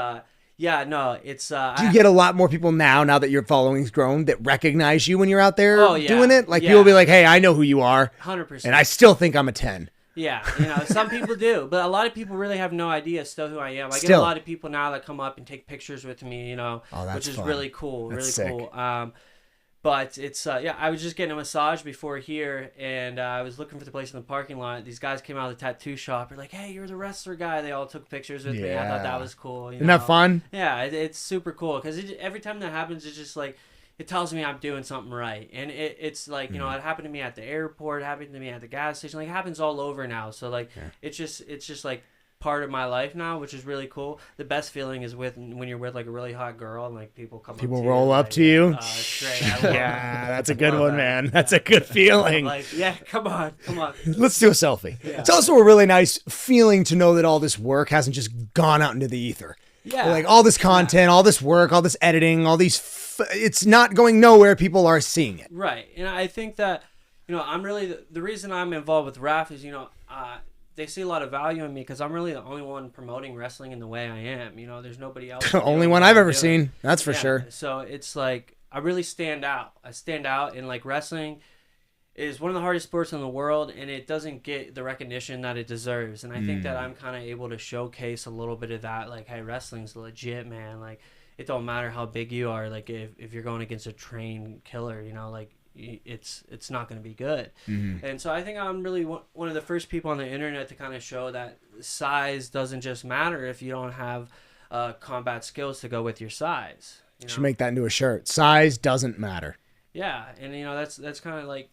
yeah, no, it's... Do you get a lot more people now that your following's grown, that recognize you when you're out there doing it? Like, people be like, hey, I know who you are. 100%. And I still think I'm a 10. Yeah, you know, some people do, but a lot of people really have no idea still who I am. I get a lot of people now that come up and take pictures with me, you know, which is really cool, that's really sick. cool. But it's, I was just getting a massage before here, and I was looking for the place in the parking lot. These guys came out of the tattoo shop. They're like, hey, you're the wrestler guy. They all took pictures with me. I thought that was cool. Isn't that fun? Yeah, it's super cool, because every time that happens, it's just like, it tells me I'm doing something right. And it's like, you know, it happened to me at the airport, it happened to me at the gas station. Like, it happens all over now. So, like, it's just like part of my life now, which is really cool. The best feeling is when you're with like a really hot girl and like people roll up to you. It's great. Yeah, that's a good one, man. That's a good feeling. Like, yeah, come on. Let's do a selfie. Yeah. It's also a really nice feeling to know that all this work hasn't just gone out into the ether. Yeah. Like all this content, all this work, all this editing, all these, it's not going nowhere. People are seeing it. Right. And I think that, you know, I'm really, the reason I'm involved with RAF is, you know, they see a lot of value in me because I'm really the only one promoting wrestling in the way I am. You know, there's nobody else. The only one I've ever seen. That's for sure. So it's like, I really stand out. I stand out, and like wrestling is one of the hardest sports in the world, and it doesn't get the recognition that it deserves. And I think that I'm kind of able to showcase a little bit of that. Like, hey, wrestling's legit, man. Like, it don't matter how big you are. Like, if you're going against a trained killer, you know, like, it's not going to be good. And so I think I'm really one of the first people on the internet to kind of show that size doesn't just matter if you don't have combat skills to go with your size. You know? Should make that into a shirt. Size doesn't matter. Yeah, and you know, that's kind of like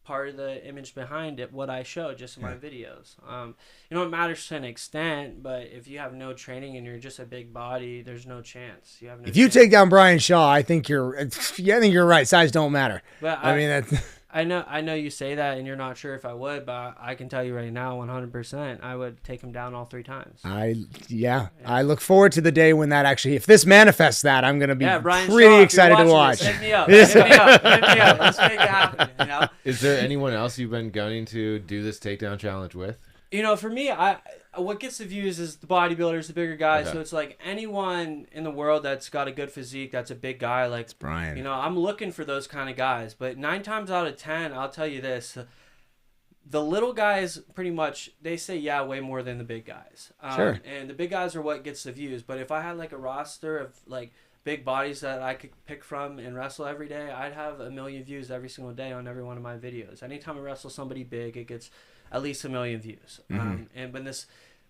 part of the image behind it, what I show just in my videos. You know, it matters to an extent, but if you have no training and you're just a big body, there's no chance. You have no. If you take down Brian Shaw, I think you're right. Size don't matter. But I mean, that's... I know you say that, and you're not sure if I would, but I can tell you right now, 100%, I would take him down all 3 times. I look forward to the day when that actually, if this manifests that, I'm going to be pretty excited to watch. Hit me up. Hit me up. Let's make it happen. You know? Is there anyone else you've been gunning to do this takedown challenge with? You know, for me, what gets the views is the bodybuilders, the bigger guys. Okay. So it's like anyone in the world that's got a good physique, that's a big guy. Like, it's Brian. You know, I'm looking for those kind of guys. But 9 times out of 10, I'll tell you this: the little guys, pretty much, they say yeah way more than the big guys. Sure. And the big guys are what gets the views. But if I had like a roster of like big bodies that I could pick from and wrestle every day, I'd have 1 million views every single day on every one of my videos. Anytime I wrestle somebody big, it gets at least 1 million views. And when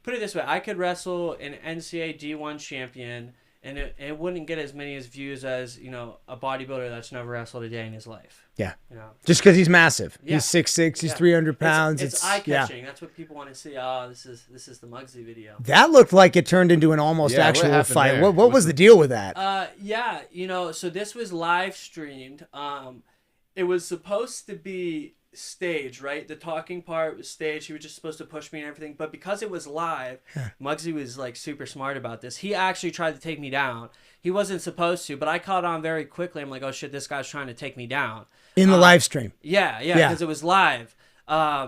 put it this way, I could wrestle an NCAA D1 champion, and it wouldn't get as many views as, you know, a bodybuilder that's never wrestled a day in his life. Yeah. You know, just because he's massive. Yeah. He's 6'6", he's 300 pounds. It's eye-catching. That's what people want to see. Oh, this is the Muggsy video. That looked like it turned into an almost actual fight. What was the deal with that? Yeah, you know, so this was live streamed. It was supposed to be stage, right? The talking part was stage. He was just supposed to push me and everything, but because it was live, Muggsy was like super smart about this. He actually tried to take me down. He wasn't supposed to, but I caught on very quickly. I'm like, oh shit, this guy's trying to take me down in the live stream. Yeah, because it was live.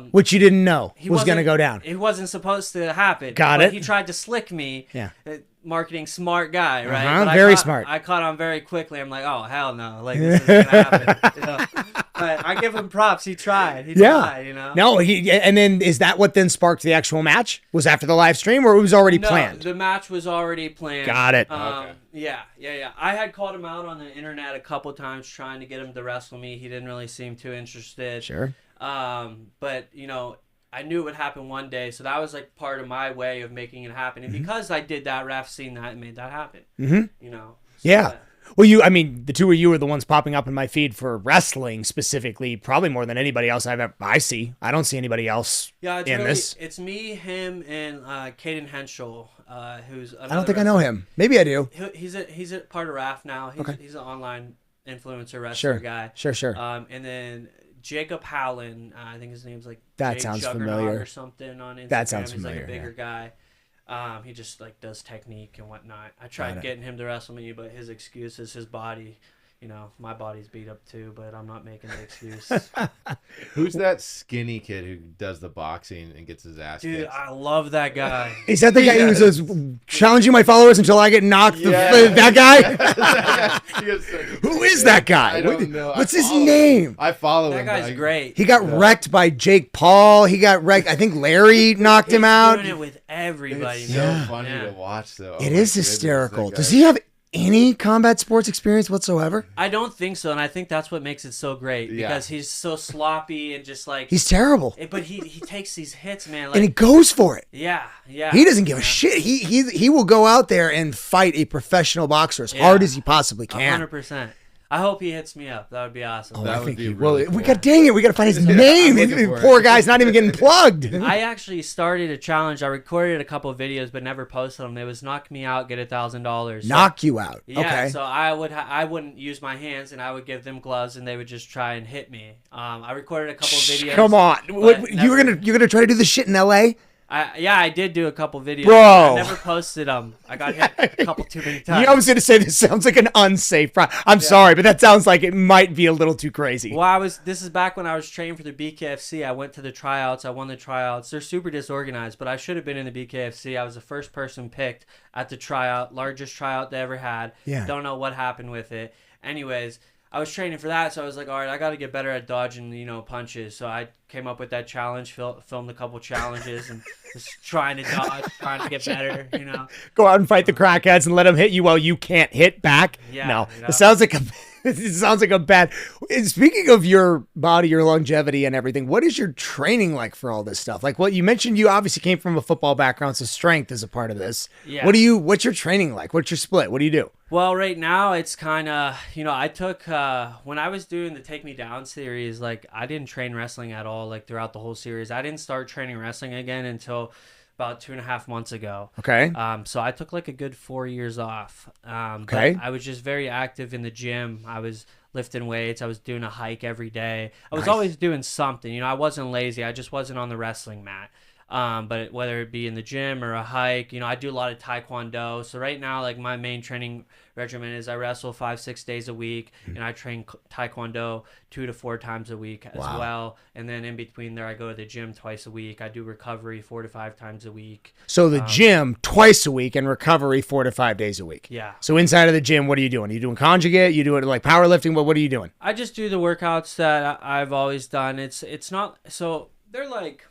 Which you didn't know was going to go down. It wasn't supposed to happen. Got it. He tried to slick me. Yeah. Marketing smart guy, right? Very smart. I caught on very quickly. I'm like, oh hell no, like this isn't gonna happen. You know? But I give him props. He tried. He Yeah. tried, you know? No, and then is that what then sparked the actual match? Was after the live stream, or it was already planned? The match was already planned. Got it. Okay. Yeah. I had called him out on the internet a couple times trying to get him to wrestle me. He didn't really seem too interested. Sure. But, you know, I knew it would happen one day, so that was like part of my way of making it happen. And because I did that, Raf seen that and made that happen. You know? So, Yeah. Well, the two of you are the ones popping up in my feed for wrestling specifically, probably more than anybody else I see. I don't see anybody else in this. It's me, him, and Caden Henschel, who's I don't think I know him. Maybe I do. He's a part of Raf now. He's an online influencer wrestler Sure. guy. Sure. And then Jacob Howland, I think his name's like That Jake sounds Juggernaut familiar. or something on Instagram. That sounds He's familiar, like a bigger guy. He just like does technique and whatnot. I tried getting him to wrestle me, but his excuse is his body. You know, my body's beat up too, but I'm not making the excuse. Who's that skinny kid who does the boxing and gets his ass Dude, kicked? I love that guy. Is that the guy who says, challenging my followers until I get knocked? That guy? Who is that guy? I don't know. What's his name? I follow That him. guy's great. He got wrecked by Jake Paul. He got wrecked. I think Larry knocked him out. Doing it with everybody. It's man. so funny to watch, though. It is hysterical. Does he have any combat sports experience whatsoever? I don't think so, and I think that's what makes it so great because he's so sloppy and just like He's terrible. But he takes these hits, man. Like, And he goes for it. yeah. He doesn't give a shit. He will go out there and fight a professional boxer as hard as he possibly can. 100%. I hope he hits me up. That would be awesome. Oh, That I would think be he really will. cool. Dang it, we got to find his name. looking for Poor it. guy's not even getting plugged. I actually started a challenge. I recorded a couple of videos, but never posted them. It was knock me out, get $1,000. Knock you out. Yeah, Okay. so I wouldn't use my hands, and I would give them gloves, and they would just try and hit me. I recorded a couple of videos. Come on. but You're gonna try to do this shit in LA? I did do a couple videos. Bro. I never posted them. I got hit a couple too many times. I was gonna say this sounds like an unsafe. I'm sorry, but that sounds like it might be a little too crazy. Well, this is back when I was training for the BKFC. I went to the tryouts. I won the tryouts. They're super disorganized, but I should have been in the BKFC. I was the first person picked at the tryout, largest tryout they ever had. Yeah. Don't know what happened with it. Anyways, I was training for that, so I was like, all right, I got to get better at dodging, punches. So I came up with that challenge, filmed a couple challenges, and just trying to dodge, trying to get better, Go out and fight the crackheads and let them hit you while you can't hit back. Yeah, No, it sounds like a bad. Speaking of your body, your longevity, and everything, what is your training like for all this stuff? Like, what you mentioned, you obviously came from a football background, so strength is a part of this. Yeah. What's your training like? What's your split? What do you do? Well, right now it's kind of, I took, when I was doing the Take Me Down series, like I didn't train wrestling at all, like throughout the whole series. I didn't start training wrestling again until about 2.5 months ago. Okay. So I took like a good 4 years off. Okay. But I was just very active in the gym. I was lifting weights. I was doing a hike every day. I was Nice. always doing something. I wasn't lazy. I just wasn't on the wrestling mat. But whether it be in the gym or a hike, I do a lot of Taekwondo. So right now, like my main training regimen is I wrestle 5-6 days a week, and I train Taekwondo 2 to 4 times a week as well. And then in between there, I go to the gym twice a week. I do recovery 4 to 5 times a week. So the gym twice a week and recovery 4 to 5 days a week. Yeah. So inside of the gym, what are you doing? Are you doing conjugate? You doing like powerlifting? What are you doing? I just do the workouts that I've always done. It's not, so they're like,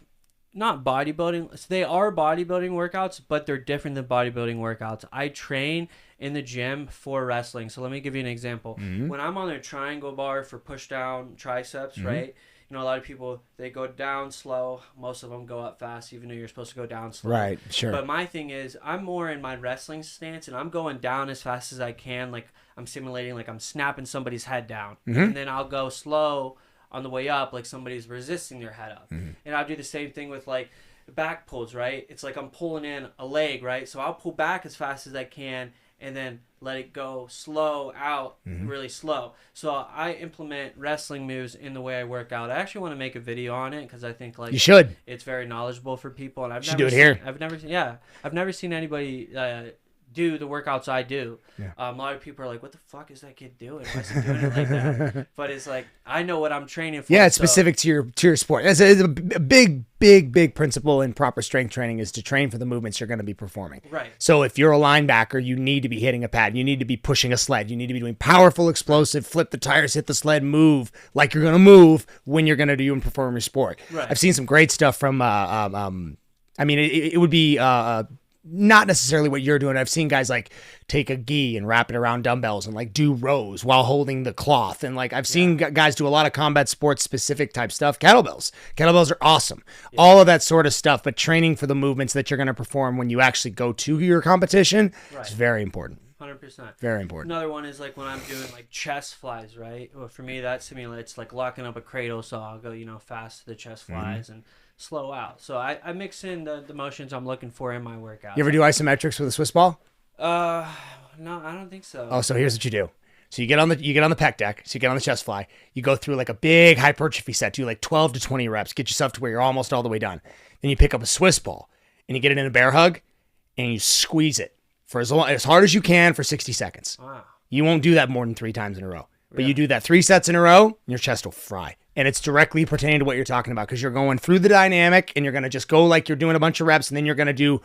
not bodybuilding. So they are bodybuilding workouts, but they're different than bodybuilding workouts. I train in the gym for wrestling. So let me give you an example. When I'm on a triangle bar for push down triceps, right? A lot of people, they go down slow. Most of them go up fast, even though you're supposed to go down slow. Right, sure. But my thing is, I'm more in my wrestling stance, and I'm going down as fast as I can. Like I'm simulating, like I'm snapping somebody's head down. And then I'll go slow on the way up, like somebody's resisting their head up. And I'll do the same thing with like back pulls, right? It's like I'm pulling in a leg, right? So I'll pull back as fast as I can and then let it go slow out, really slow. So I implement wrestling moves in the way I work out. I actually want to make a video on it because I think like You should. It's very knowledgeable for people. And I've Should never do it here. I've never seen anybody do the workouts I do. Yeah. A lot of people are like, what the fuck is that kid doing? Why is he doing it like that? But it's like, I know what I'm training for. Yeah, it's specific to your sport. It's a big principle in proper strength training is to train for the movements you're going to be performing. Right. So if you're a linebacker, you need to be hitting a pad. You need to be pushing a sled. You need to be doing powerful, explosive, flip the tires, hit the sled, move like you're going to move when you're going to do and perform your sport. Right. I've seen some great stuff from, it would be not necessarily what you're doing. I've seen guys like take a gi and wrap it around dumbbells and like do rows while holding the cloth. And like I've seen guys do a lot of combat sports specific type stuff. Kettlebells are awesome. Yeah. All of that sort of stuff. But training for the movements that you're going to perform when you actually go to your competition is very important. 100%. Very important. Another one is like when I'm doing like chest flies, right? Well, for me, that simulates like locking up a cradle. So I'll go, fast to the chest flies and slow out. So I mix in the motions I'm looking for in my workout. You ever do isometrics with a Swiss ball? No, I don't think so. Oh, so here's what you do. So you get on the pec deck. So you get on the chest fly. You go through like a big hypertrophy set. Do like 12 to 20 reps. Get yourself to where you're almost all the way done. Then you pick up a Swiss ball and you get it in a bear hug and you squeeze it for as hard as you can for 60 seconds. Wow. You won't do that more than 3 times in a row. But you do that 3 sets in a row, and your chest will fry. And it's directly pertaining to what you're talking about because you're going through the dynamic and you're going to just go like you're doing a bunch of reps and then you're going to do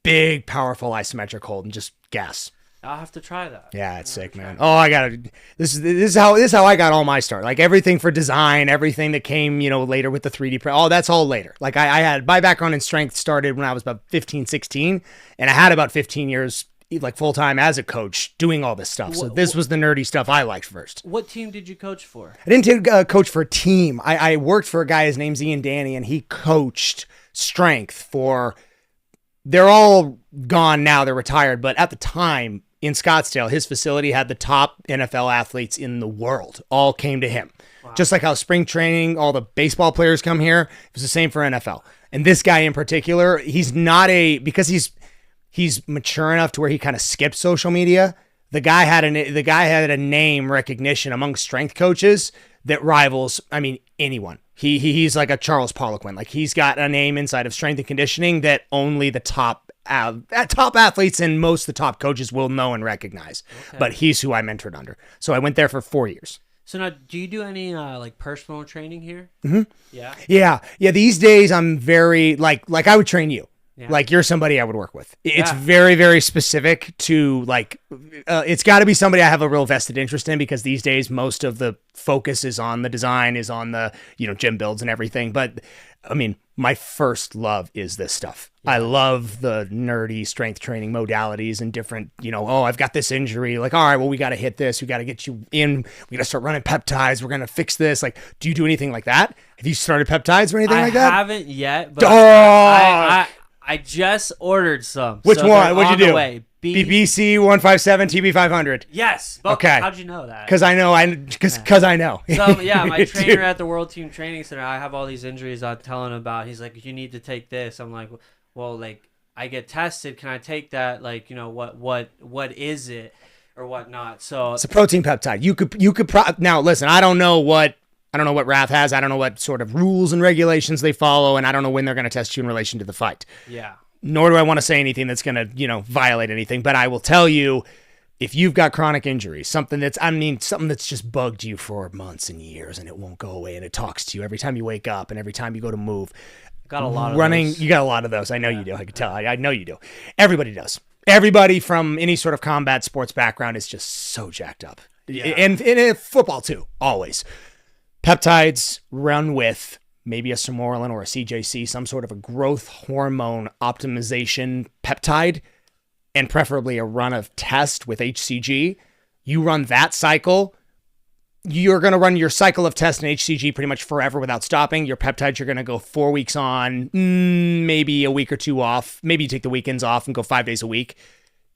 big, powerful isometric hold and just gas. I'll have to try that. Yeah, it's sick, man. Oh, I got to. This is how I got all my start. Like everything for design, everything that came, later with the 3D print. Oh, that's all later. Like I had my background in strength started when I was about 15, 16, and I had about 15 years like full-time as a coach doing all this stuff. So this was the nerdy stuff I liked first. What team did you coach for? I didn't coach for a team. I worked for a guy, his name's Ian Danny, and he coached strength for, they're all gone now, they're retired, but at the time in Scottsdale, his facility had the top NFL athletes in the world, all came to him. Wow. Just like how spring training, all the baseball players come here, it was the same for NFL. And this guy in particular, he's not because he's mature enough to where he kind of skipped social media. The guy had a name recognition among strength coaches that rivals, anyone. He's like a Charles Poliquin. Like he's got a name inside of strength and conditioning that only the top athletes and most of the top coaches will know and recognize. Okay. But he's who I mentored under. So I went there for 4 years. So now, do you do any like personal training here? Mm-hmm. Yeah. Yeah. These days I'm very like I would train you. Yeah. Like you're somebody I would work with. It's very, very specific to like, it's got to be somebody I have a real vested interest in because these days most of the focus is on the design, is on the, gym builds and everything. But my first love is this stuff. Yeah. I love the nerdy strength training modalities and different, I've got this injury. Like, all right, well, we got to hit this. We got to get you in. We got to start running peptides. We're going to fix this. Like, do you do anything like that? Have you started peptides or anything like that? I haven't yet, but I just ordered some. Which one? What'd you do? Way. BBC 157 TB 500. Yes. Okay. How'd you know that? Because I know. So yeah, my trainer at the World Team Training Center, I have all these injuries I'm telling him about. He's like, you need to take this. I'm like, well, like I get tested. Can I take that? Like, what is it or whatnot? So it's a protein peptide. You could now listen. I don't know what RAF has. I don't know what sort of rules and regulations they follow, and I don't know when they're going to test you in relation to the fight. Yeah. Nor do I want to say anything that's going to, violate anything. But I will tell you, if you've got chronic injury, something that's just bugged you for months and years, and it won't go away, and it talks to you every time you wake up and every time you go to move. Got a lot of those. You got a lot of those. I know you do. I can tell. I know you do. Everybody does. Everybody from any sort of combat sports background is just so jacked up. Yeah. And in football too, always. Peptides run with maybe a Sermorelin or a CJC, some sort of a growth hormone optimization peptide, and preferably a run of test with HCG. You run that cycle, you're going to run your cycle of test and HCG pretty much forever without stopping. Your peptides, you're going to go 4 weeks on, maybe a week or 2 off. Maybe you take the weekends off and go 5 days a week.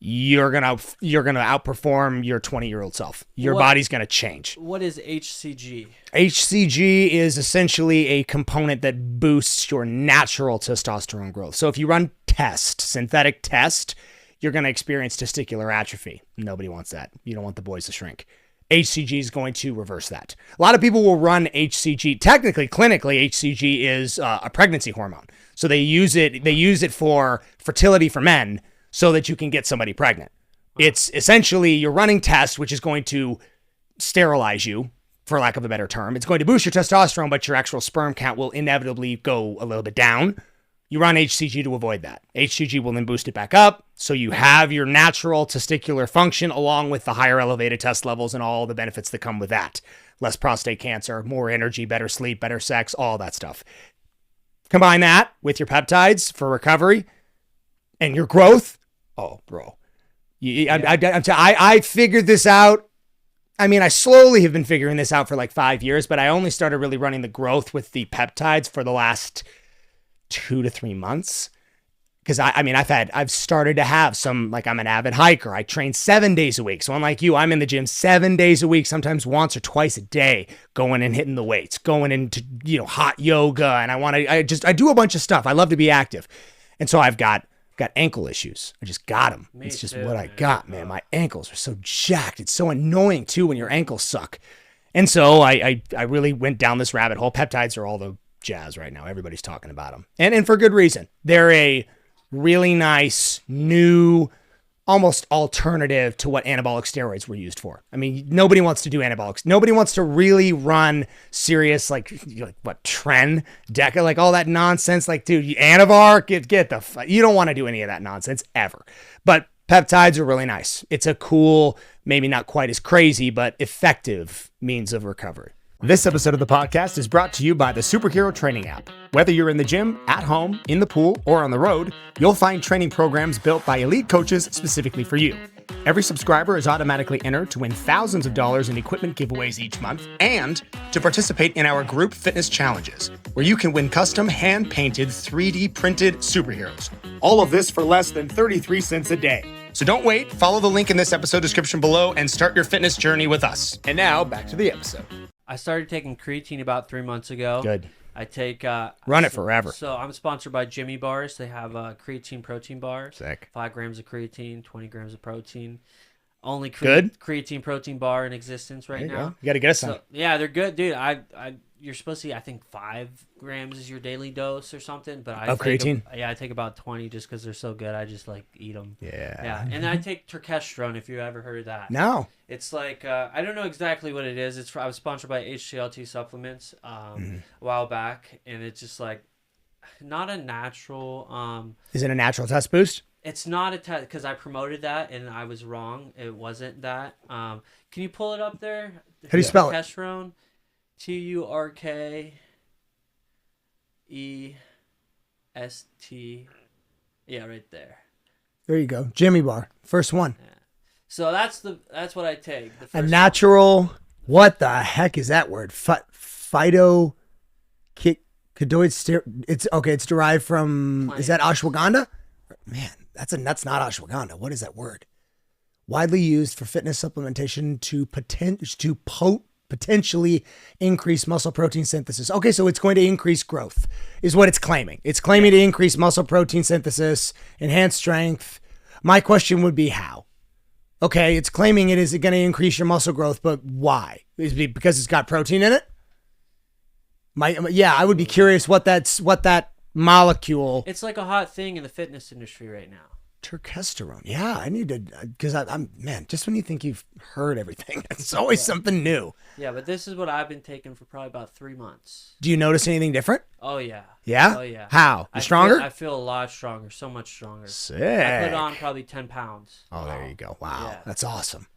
You're gonna outperform your 20-year-old self. Your body's gonna change. What is HCG? HCG is essentially a component that boosts your natural testosterone growth. So if you run synthetic test, you're gonna experience testicular atrophy. Nobody wants that. You don't want the boys to shrink. HCG is going to reverse that. A lot of people will run HCG. Technically, clinically, HCG is a pregnancy hormone. So they use it for fertility for men. so that you can get somebody pregnant. It's essentially your running test, which is going to sterilize you, for lack of a better term. It's going to boost your testosterone, but your actual sperm count will inevitably go a little bit down. You run HCG to avoid that. HCG will then boost it back up, so you have your natural testicular function along with the higher elevated test levels and all the benefits that come with that. Less prostate cancer, more energy, better sleep, better sex, all that stuff. Combine that with your peptides for recovery and your growth. Oh, bro. I figured this out. I mean, I slowly have been figuring this out for like 5 years, but I only started really running the growth with the peptides for the last 2 to 3 months. Because I've started to have some, like, I'm an avid hiker. I train 7 days a week. So unlike you, I'm in the gym 7 days a week, sometimes once or twice a day, going and hitting the weights, going into, hot yoga. And I do a bunch of stuff. I love to be active. And so I've got ankle issues. I just got them. It's just what I got, man. My ankles are so jacked. It's so annoying too when your ankles suck. And so I really went down this rabbit hole. Peptides are all the jazz right now. Everybody's talking about them. And for good reason. They're a really nice, new, almost alternative to what anabolic steroids were used for. I mean, nobody wants to do anabolics. Nobody wants to really run serious, tren, DECA, like all that nonsense. Like, dude, Anavar, you don't want to do any of that nonsense ever. But peptides are really nice. It's a cool, maybe not quite as crazy, but effective means of recovery. This episode of the podcast is brought to you by the Superhero Training app. Whether you're in the gym, at home, in the pool, or on the road, you'll find training programs built by elite coaches specifically for you. Every subscriber is automatically entered to win thousands of dollars in equipment giveaways each month and to participate in our group fitness challenges, where you can win custom hand-painted 3D printed superheroes. All of this for less than 33 cents a day. So don't wait, follow the link in this episode description below and start your fitness journey with us. And now, back to the episode. I started taking creatine about 3 months ago. Good. I take... Run it forever. So I'm sponsored by Jimmy Bars. They have creatine protein bars. Sick. 5 grams of creatine, 20 grams of protein. Only good creatine protein bar in existence right now. You got to get us some. So, yeah, they're good, dude. You're supposed to eat, I think 5 grams is your daily dose or something. But I creatine? I take about 20 just because they're so good. I just eat them. Yeah. And I take Turkesterone, if you ever heard of that. No. It's like, I don't know exactly what it is. I was sponsored by HCLT Supplements a while back. And it's just like, not a natural... Is it a natural test boost? It's not a test, because I promoted that and I was wrong. It wasn't that. Can you pull it up there? How do you spell it? Turkesterone. Turkest. Yeah, right there. There you go. Jimmy Bar. First one. Yeah. So that's what I take. A natural, what the heck is that word? Phytocadoid it's derived from, is that ashwagandha? Man, that's not ashwagandha. What is that word? Widely used for fitness supplementation to potentially increase muscle protein synthesis. Okay, so it's going to increase growth, is what it's claiming. It's claiming to increase muscle protein synthesis, enhance strength. My question would be how? Okay, it's claiming it is going to increase your muscle growth, but why? Is it because it's got protein in it? I would be curious what that molecule. It's like a hot thing in the fitness industry right now. Turkesterone. Yeah, I need to, because I'm just when you think you've heard everything, it's always something new. Yeah, but this is what I've been taking for probably about 3 months. Do you notice anything different? Oh, yeah. Yeah? Oh, yeah. How? You stronger? I feel a lot stronger, so much stronger. Sick. I put on probably 10 pounds. Oh, there you go. Wow. Yeah. That's awesome.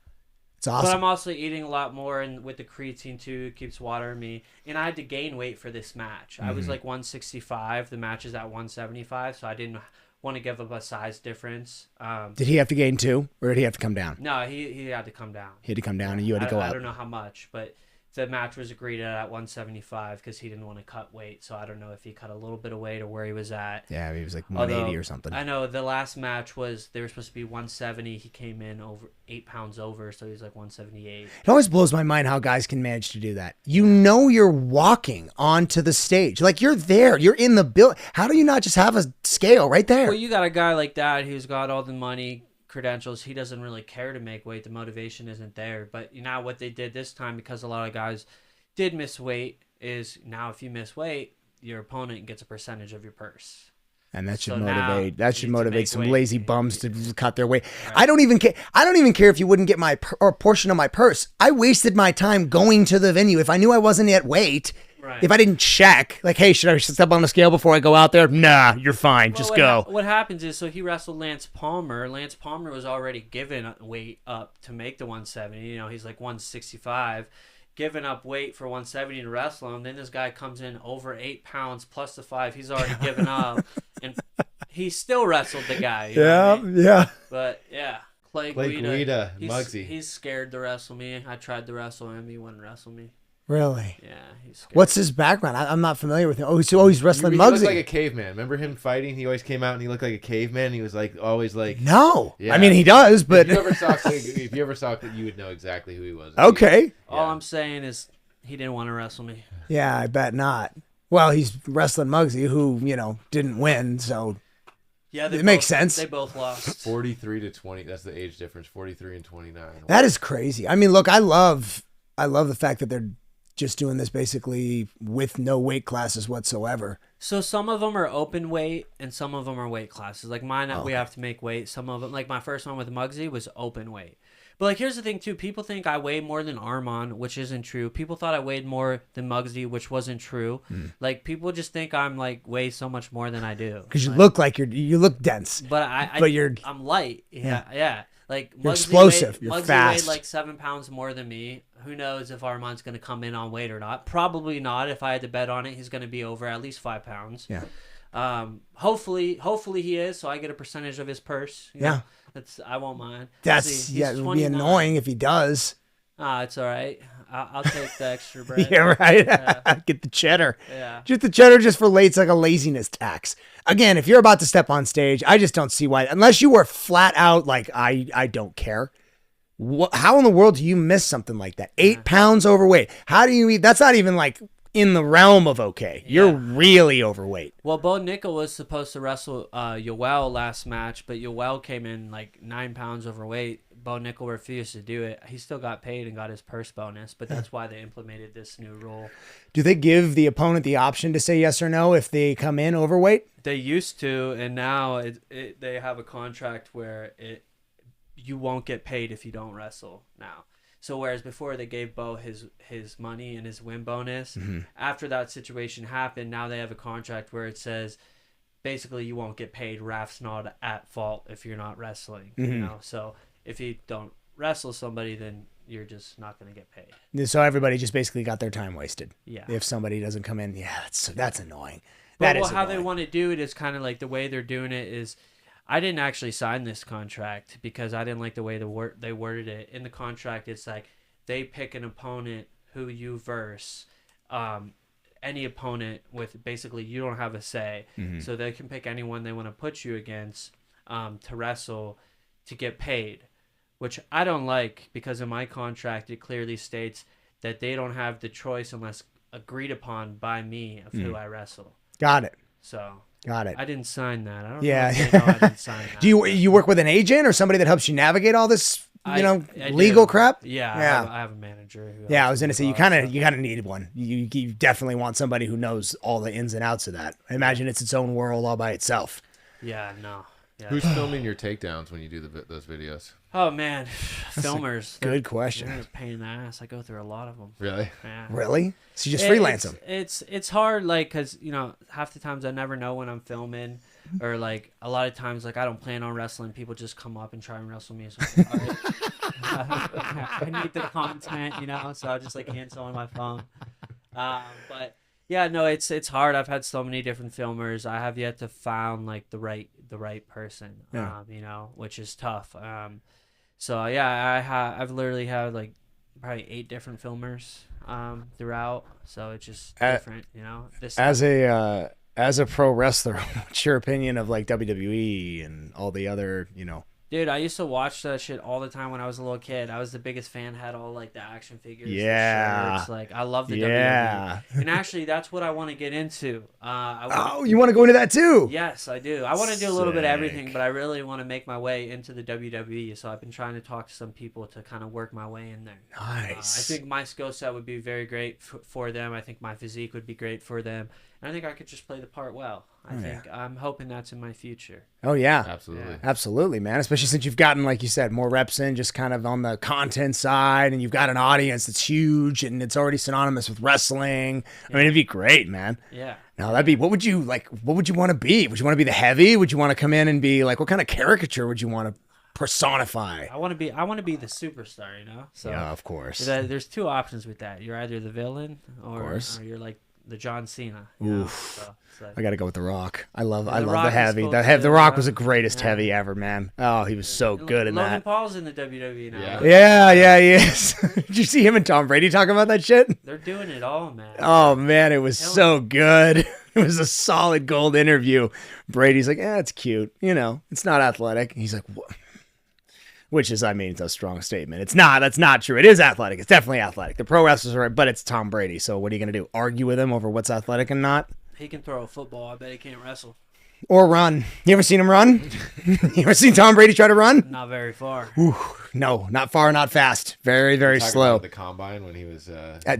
It's awesome. But I'm also eating a lot more, and with the creatine too, it keeps watering me. And I had to gain weight for this match. I was like 165. The match is at 175, so I didn't want to give up a size difference. Did he have to gain too, or did he have to come down? No, he had to come down. He had to come down, and you had to go up. I don't know how much, but the match was agreed at 175 because he didn't want to cut weight. So I don't know if he cut a little bit of weight or where he was at. Yeah, he was like 180 or something. I know the last match they were supposed to be 170. He came in over 8 pounds over, so he was like 178. It always blows my mind how guys can manage to do that. You're walking onto the stage. Like, you're there. You're in the build. How do you not just have a scale right there? Well, you got a guy like that who's got all the money, credentials. He doesn't really care to make weight. The motivation isn't there. But what they did this time, because a lot of guys did miss weight, is now if you miss weight, your opponent gets a percentage of your purse. And that should So motivate. now That should you need to motivate make some weight. lazy bums to just cut their weight. I don't even care. I don't even care if you wouldn't get my or portion of my purse. I wasted my time going to the venue. If I knew I wasn't at weight, Right. if I didn't check, like, hey, should I step on the scale before I go out there? Nah, you're fine. Just go. What happens is, so he wrestled Lance Palmer. Lance Palmer was already given weight up to make the 170. You know, he's like 165. Giving up weight for 170 to wrestle him. Then this guy comes in over 8 pounds plus the 5 he's already given up, and he still wrestled the guy. You know what I mean? Yeah. But yeah, Clay Guida, he's, Muggsy. He's scared to wrestle me. I tried to wrestle him. He wouldn't wrestle me. Really? Yeah, he's scared. What's his background? I'm not familiar with him. Oh, he's wrestling He looked Muggsy. like a caveman. Remember him fighting? He always came out and he looked like a caveman. He was like always like. No. Yeah. I mean, he does, but. If you ever saw it, you would know exactly who he was. Okay. All I'm saying is he didn't want to wrestle me. Yeah, I bet not. Well, he's wrestling Muggsy, who, didn't win, so Yeah, it makes sense. They both lost. 43 to 20. That's the age difference. 43 and 29. That is crazy. I mean, look, I love the fact that they're just doing this basically with no weight classes whatsoever. So some of them are open weight and some of them are weight classes. Like mine, we have to make weight. Some of them, like my first one with Muggsy, was open weight. But like, here's the thing too. People think I weigh more than Arman, which isn't true. People thought I weighed more than Muggsy, which wasn't true. Like people just think I'm like weigh so much more than I do. Because you look like you look dense. But I'm light. Yeah. Like You're Muggsy explosive. You're Muggsy fast. weighed like 7 pounds more than me. Who knows if Arman's going to come in on weight or not? Probably not. If I had to bet on it, he's going to be over at least 5 pounds. Yeah. Hopefully he is, so I get a percentage of his purse. You know? I won't mind. That's He's it would be 29. annoying if he does. It's all right. I'll take the extra bread. Yeah, right. Yeah. Get the cheddar. Yeah. Just the cheddar just for late. It's like a laziness tax. Again, if you're about to step on stage, I just don't see why. Unless you were flat out like I don't care. How in the world do you miss something like that? 8 pounds overweight. How do you eat? That's not even like in the realm of okay. You're really overweight. Well, Bo Nickel was supposed to wrestle Yoel last match, but Yoel came in like 9 pounds overweight. Bo Nickel refused to do it. He still got paid and got his purse bonus, but that's why they implemented this new rule. Do they give the opponent the option to say yes or no if they come in overweight? They used to, and now they have a contract where you won't get paid if you don't wrestle now. So whereas before they gave Bo his money and his win bonus, after that situation happened, now they have a contract where it says basically you won't get paid. Raf's not at fault if you're not wrestling. You know, so if you don't wrestle somebody, then you're just not going to get paid. So everybody just basically got their time wasted. Yeah. If somebody doesn't come in, that's annoying. But how they want to do it is kind of like the way they're doing it is. I didn't actually sign this contract because I didn't like the way they worded it. In the contract, it's like they pick an opponent who you verse. Any opponent with basically you don't have a say. So they can pick anyone they want to put you against to wrestle to get paid, which I don't like because in my contract it clearly states that they don't have the choice unless agreed upon by me of who I wrestle. Got it. So... Got it. I didn't sign that. I don't Yeah. know if they know I didn't sign that. Do you work with an agent or somebody that helps you navigate all this, I legal do. crap? Yeah. Yeah. I have a manager. I was going to say you kind of need one. You definitely want somebody who knows all the ins and outs of that. I imagine it's its own world all by itself. Yeah, no. Yeah. Who's filming your takedowns when you do those videos? Oh man, filmers. Good question. They're a pain in the ass. I go through a lot of them. Really? Yeah. Really? So you just freelance them? It's hard, like, cause half the times I never know when I'm filming, or like a lot of times like I don't plan on wrestling. People just come up and try and wrestle me. So I'm like, all right. I need the content, so I just like cancel on my phone. But yeah, no, it's hard. I've had so many different filmers. I have yet to found like the right person. Which is tough. So yeah, I've literally had like probably 8 different filmers throughout. So it's just different, This as a pro wrestler, what's your opinion of like WWE and all the other, Dude, I used to watch that shit all the time when I was a little kid. I was the biggest fan, had all like the action figures, the shirts. Like I love the WWE. And actually that's what I want to get into. You want to go into that too? Yes, I do. I want to do a little bit of everything, but I really want to make my way into the WWE. So I've been trying to talk to some people to kind of work my way in there. Nice. I think my skill set would be very great for them. I think my physique would be great for them. And I think I could just play the part well. I'm hoping that's in my future. Oh, yeah. Absolutely. Yeah. Absolutely, man. Especially since you've gotten, like you said, more reps in just kind of on the content side, and you've got an audience that's huge and it's already synonymous with wrestling. I mean, it'd be great, man. Yeah. Now that'd be, what would you want to be? Would you want to be the heavy? Would you want to come in and be like, what kind of caricature would you want to personify? I want to be the superstar, you know? So Yeah, of course. there's two options with that. You're either the villain or you're like the John Cena. Oof. So it's like, I got to go with The Rock. I love Rock the is heavy. cool The too, Rock yeah. was the greatest Yeah. heavy ever, man. Oh, he was so good in Logan that. Paul's in the WWE now. Yeah. Yeah, he is. Did you see him and Tom Brady talking about that shit? They're doing it all, man. Oh, man, it was so good. It was a solid gold interview. Brady's like, it's cute. You know, it's not athletic. He's like, what? Which is, I mean, it's a strong statement. It's not. That's not true. It is athletic. It's definitely athletic. The pro wrestlers are right, but it's Tom Brady. So what are you going to do? Argue with him over what's athletic and not? He can throw a football. I bet he can't wrestle. Or run. You ever seen him run? You ever seen Tom Brady try to run? Not very far. No, not far, not fast. Very, very Talking slow. about the combine when he was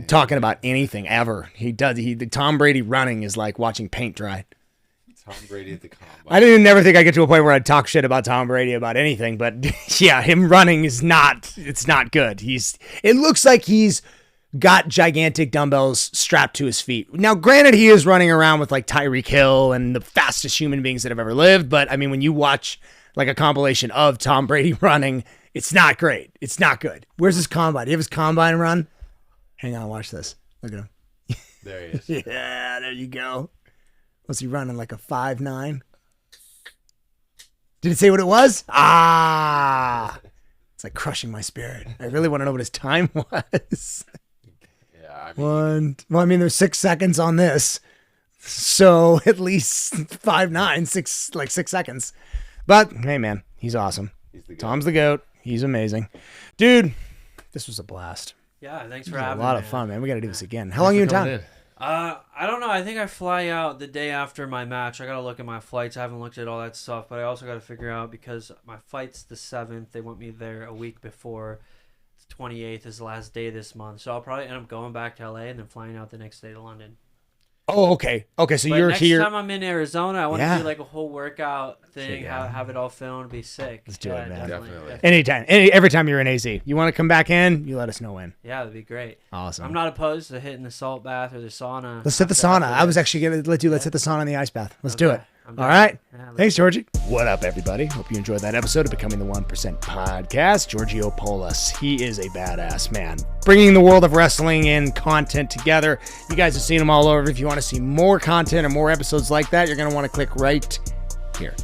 Talking about anything ever. The Tom Brady running is like watching paint dry. Tom Brady at the combine. I didn't never think I'd get to a point where I'd talk shit about Tom Brady about anything, but yeah, him running it's not good. It looks like he's got gigantic dumbbells strapped to his feet. Now, granted, he is running around with like Tyreek Hill and the fastest human beings that have ever lived, but I mean, when you watch like a compilation of Tom Brady running, it's not great. It's not good. Where's his combine? Do you have his combine run? Hang on, watch this. Look at him. There he is. Yeah, there you go. Was he running like a 5.9? Did it say what it was? It's like crushing my spirit. I really want to know what his time was. Yeah, I mean, There's 6 seconds on this. So at least 5.9, 6 seconds. But hey, man, he's awesome. he's the goat. Tom's the GOAT. He's amazing. Dude, this was a blast. Yeah, thanks for It was having a me. lot of fun, man. We got to do this again. How long are you in town? I don't know. I think I fly out the day after my match. I gotta look at my flights. I haven't looked at all that stuff, but I also gotta figure out because my flight's the 7th. They want me there a week before. The 28th is the last day this month, so I'll probably end up going back to LA and then flying out the next day to London. Oh, okay. Okay, so But you're next here. time I'm in Arizona, I want to Yeah. do like a whole workout thing, Shit, yeah. have it all filmed, be sick. Let's do it, man. Definitely. Anytime. Every time you're in AZ. You want to come back in, you let us know when. Yeah, that'd be great. Awesome. I'm not opposed to hitting the salt bath or the sauna. Let's hit the after sauna. I was this. actually going to let's hit the sauna and the ice bath. Let's do Okay. it. I'm All down. right. Yeah, let's Thanks, Georgie. What up, everybody? Hope you enjoyed that episode of Becoming the 1% podcast. Georgio Poullas. He is a badass man. Bringing the world of wrestling and content together. You guys have seen him all over. If you want to see more content or more episodes like that, you're going to want to click right here.